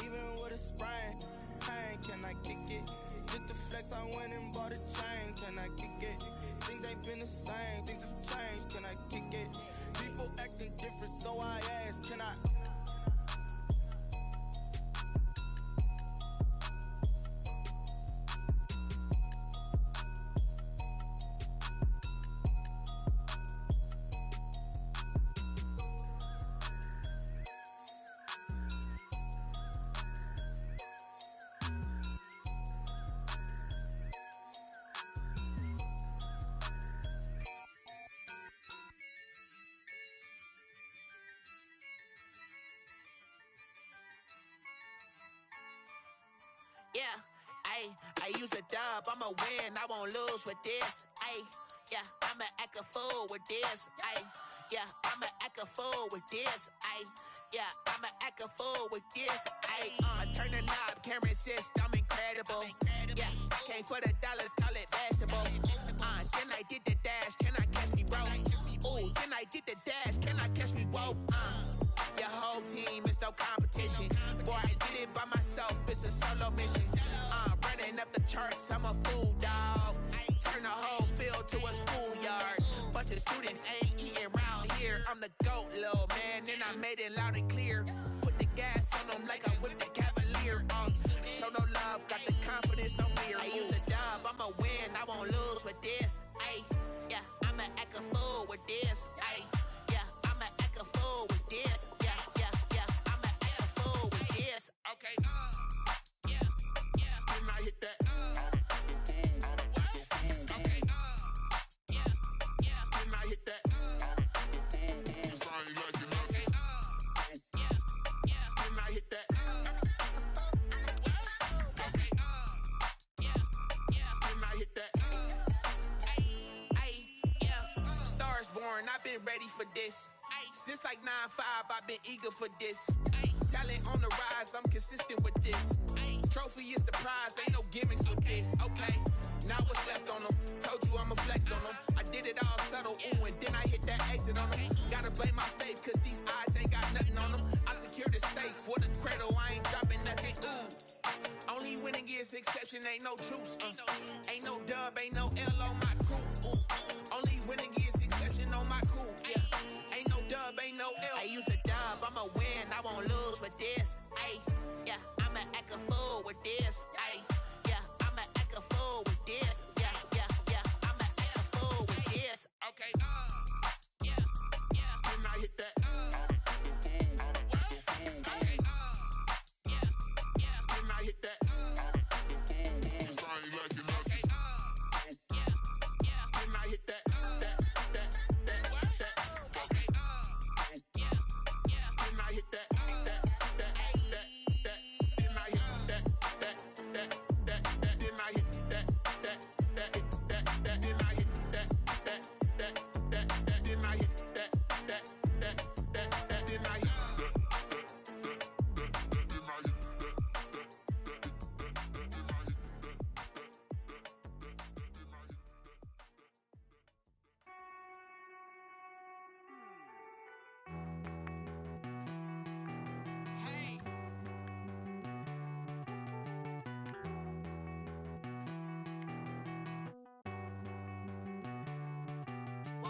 Even with a sprain. Pain, can I kick it? Just the flex, I went and bought a chain. Can I kick it? Things ain't been the same. Things have changed. Can I kick it? People acting different, so I ask. Can I?
Yeah, I use a dub, I'ma win, I won't lose with this. Yeah, I'ma act a fool with this. Yeah, I'ma act a fool with this. Yeah, I'ma act a fool with this. I turn the knob, can't resist, I'm incredible. Yeah, came for the dollars, call it vegetable. Then I did the dash, can I catch me, bro? Ooh, then I did the dash, can I catch me, whoa? Your whole team is no competition. Boy, I did it by myself, it's a solo mission. Running up the charts, I'm a fool, dog. Turn the whole field to a schoolyard. Bunch of students ain't eating round here. I'm the GOAT, little man, and I made it loud and clear. Put the gas on them like I whipped the Cavalier. Show no love, got the confidence, no fear. I use a dub, I'ma win, I won't lose with this. Yeah, I'ma act a fool with this. Yeah, I'ma act a fool with this. Yeah, I'ma act a fool with this.
Okay. Can I hit that? Okay. Can I hit that? Cause I ain't like it nothing. Can I hit that? Okay. Can I hit that?
Stars born, I've been ready for this. Since like 9-5, I've been eager for this. Talent on the rise, I'm consistent with this. Trophy is the prize, ain't no gimmicks with this. Okay, now what's left on them? Told you I'ma flex on them. I did it all subtle, ooh, and then I hit that exit on them. Gotta blame my faith, cause these odds ain't got nothing on them. I secured the safe for the cradle, I ain't dropping nothing, ooh. Only winning is exception, ain't no truce. Ain't no dub, ain't no L on my crew. Ooh. Only winning is exception on my crew. Yeah, ain't no dub, ain't no L. I use a dub, I'ma win, I won't lose with this. Yeah, I'ma act a fool with this. Yeah, I'ma act a fool with this. Yeah, I'ma act a fool with this.
Okay. Can I hit that? Okay.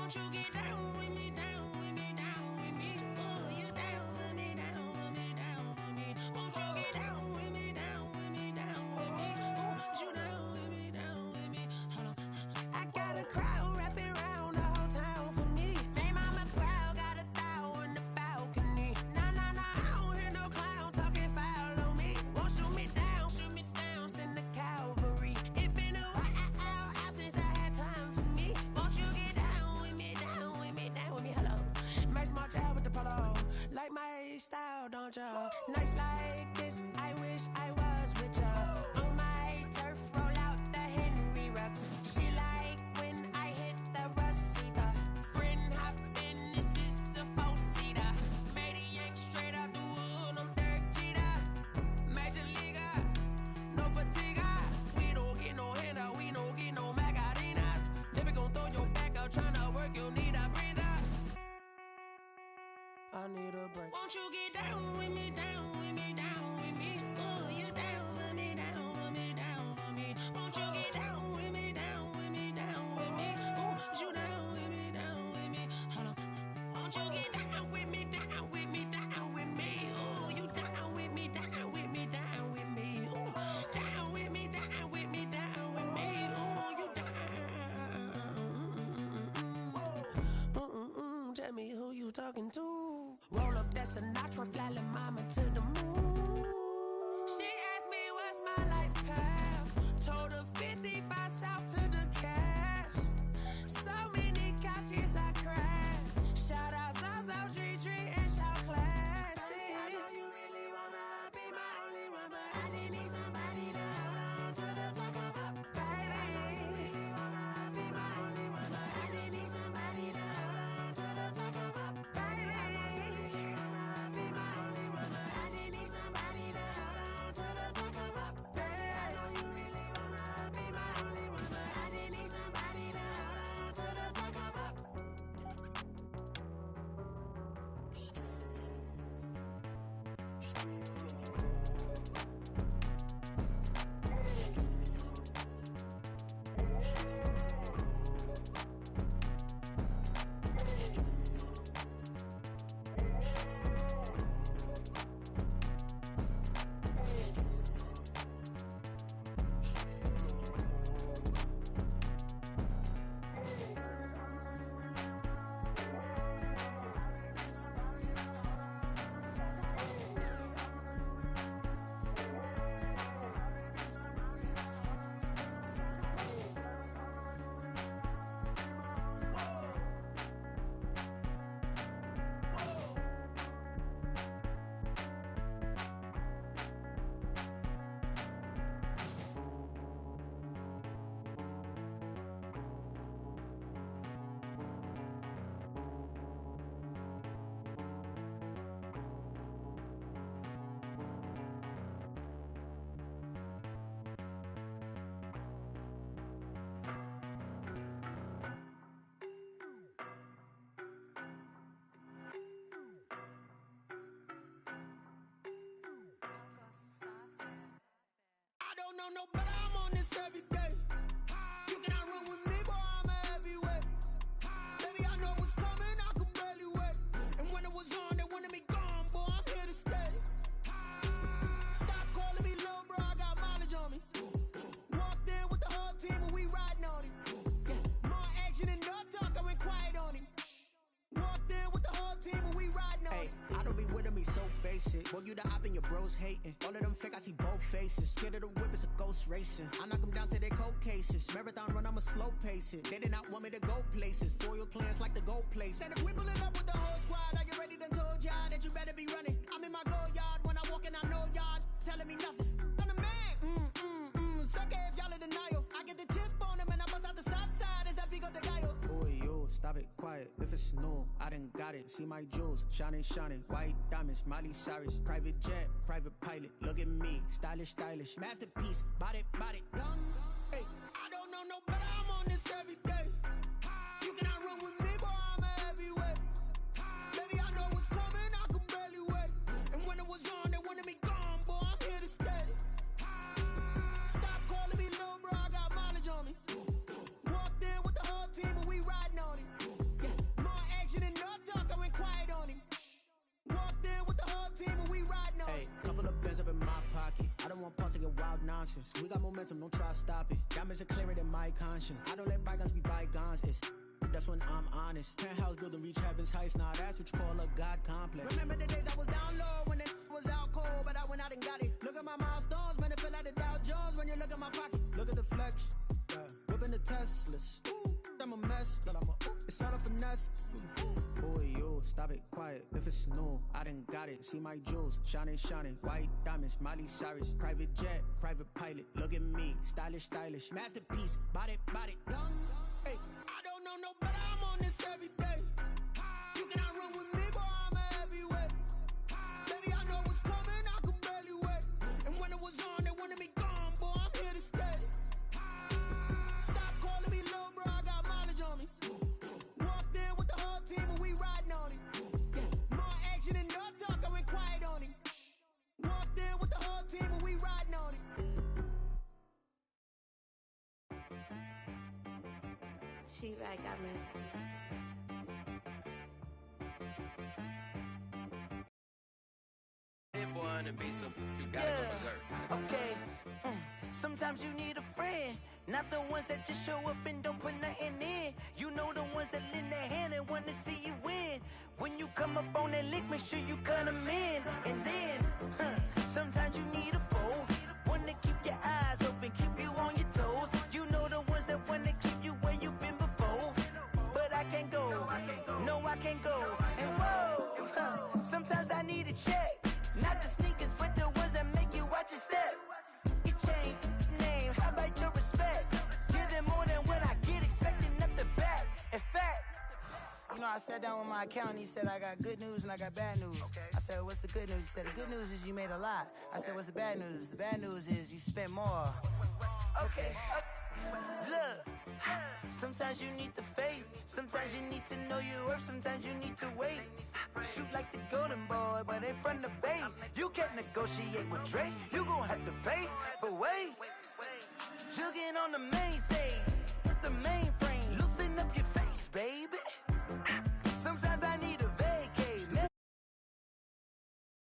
Won't you get down with me, down with me, down with me? Oh, you down with me, down with me, down with me. Won't you get down with me, down with me, down with me? Oh, you down with me, down with me? Hold on. I got a crowd wrapping around the whole town for me. They mama proud, got a thou in the balcony. Nah, nah, nah, I don't hear no clown talking foul on me. Won't shoot me down, send the cavalry. It been a while since I had time for me. Won't you get down with me, down with me, down with me? Hello. Nice march out with the polo. Like my style, don't ya? Nice like this, I wish I was with ya. On my turf, roll out the Henry Rux. She like when I hit the receiver. Friend hop in, this is a four-seater. Made a yank straight out the wood, I'm Derek Jeter. Major leaguer, no fatigue. We don't get no handout, we don't get no Macarinas. Never gon' throw your back out, tryna work, you need a breather. I need a break. Won't you get down with me, down with me, down with me? Oh, you down with me, down with me, down with me? Won't you get down with me, down with me, down with me? Oh, you down with me, down with me? Hold on. Won't you get down with me, down with me, down with me? Oh, you down with me, down with me, down with me? Oh, down with me, down with me, down with me? Oh, you down. Tell me who you talking to. Roll up that Sinatra, fly la mama to the moon. She asked me what's my life path. Told her 55 south to the cash. So many couches I crashed. Shout out South Tree and shout classy. I know you really wanna be my only one, but I didn't need somebody to hold on to the fuck up, baby. I know you really wanna be my only one, but I didn't need somebody to hold on to the fuck up, baby. I know you really wanna be my only one, but I didn't need somebody to hold on to the fuck up, baby. I know you really wanna be my only one, but I didn't need somebody to hold on to the fuck up. I don't know no better, I'm on this every day. You cannot run with me, boy, I'm a heavyweight. Baby, I know what's coming, I could barely wait. And when it was on, they wanted me gone, boy, I'm here to stay. Stop calling me little bro, I got mileage on me. Walked in with the whole team and we riding on him. Yeah, more action and no talk, I went quiet on him. Walked in with the whole team and we riding on him.
I don't be with him, he's so basic. Boy, you the op and your bros hating. All of them fake, I see both faces. Scared of the whip, it's a ghost racing. I knock them down to their cold cases. Marathon run, I'ma slow pace it. They did not want me to go places. Foil plans like the gold place. And if we pulling up with the whole squad, I get ready done told y'all that you better be running. I'm in my go yard. When I walk in, I know y'all telling me nothing. I'm the man. Suck it if y'all in denial. I get the chip on them and I bust out the south side. Is that big of the guy? Boy, yo, stop it, quiet. If it's new, I done got it. See my jewels, shining, white diamonds, Miley Cyrus, private jet, private pilot. Look at me, stylish, masterpiece, body, young. Hey, I don't know no better, I'm on this every day. You cannot run with me, boy, I'm a heavyweight. Baby, I know what's coming, I could barely wait. And when it was on, they wanted me gone, boy, I'm here to stay. Stop calling me little bro, I got mileage on me. Walked in with the whole team and we riding on it.
nonsense. We got momentum, don't try to stop it. Diamonds are clearer than my conscience. I don't let bygones be bygones. That's when I'm honest. Penthouse building, reach heaven's heights. Nah, that's what you call a God complex. Remember the days I was down low when it was out cold, but I went out and got it. Look at my milestones, man, it feel like the Dow Jones when you look at my pocket. Look at the flex, whipping the Teslas. I'm a mess, but it's all a finesse. Boy, yo, stop it, quiet. If it's new, I done got it. See my jewels, shining, shining. White diamonds, Miley Cyrus. Private jet, private pilot. Look at me, stylish, stylish. Masterpiece, body, body. Young, hey, I don't know no better. I'm on this every day. You cannot run with me, boy, I'm a heavyweight. Baby, I know what's coming, I could barely wait. And when it was on, they wanted me gone, boy, I'm here to stay. Stop calling me little bro, I got mileage on me. Walked in with the whole team and we riding on it. More action and no talk, I went quiet on it. Walked in with the whole team and we riding on it.
She right, got me.
Okay. Sometimes you need a friend, not the ones that just show up and don't put nothing in. You know the ones that lend their hand and want to see you win. When you come up on that lick, make sure you cut them in. And then, sometimes you need a foe, one to keep your eyes open, keep you on your toes. You know the ones that want to keep you where you've been before. But I can't go, no I can't go. And whoa, sometimes I need a check. Not the sneakers, but the ones that make you watch your step. You change name, how about your respect? Give them more than what I get, expecting up the back. In fact, you know, I sat down with my accountant, he said I got good news and I got bad news. I said, what's the good news? He said, the good news is you made a lot. I said, what's the bad news? The bad news is you spent more. Okay. Look, sometimes you need the faith, sometimes you need to know your worth, sometimes you need to wait. Shoot like the golden boy, but in front of the bay. You can't negotiate with Drake, you gon' have to pay. But wait, jugging on the main stage with the mainframe. Loosen up your face, baby.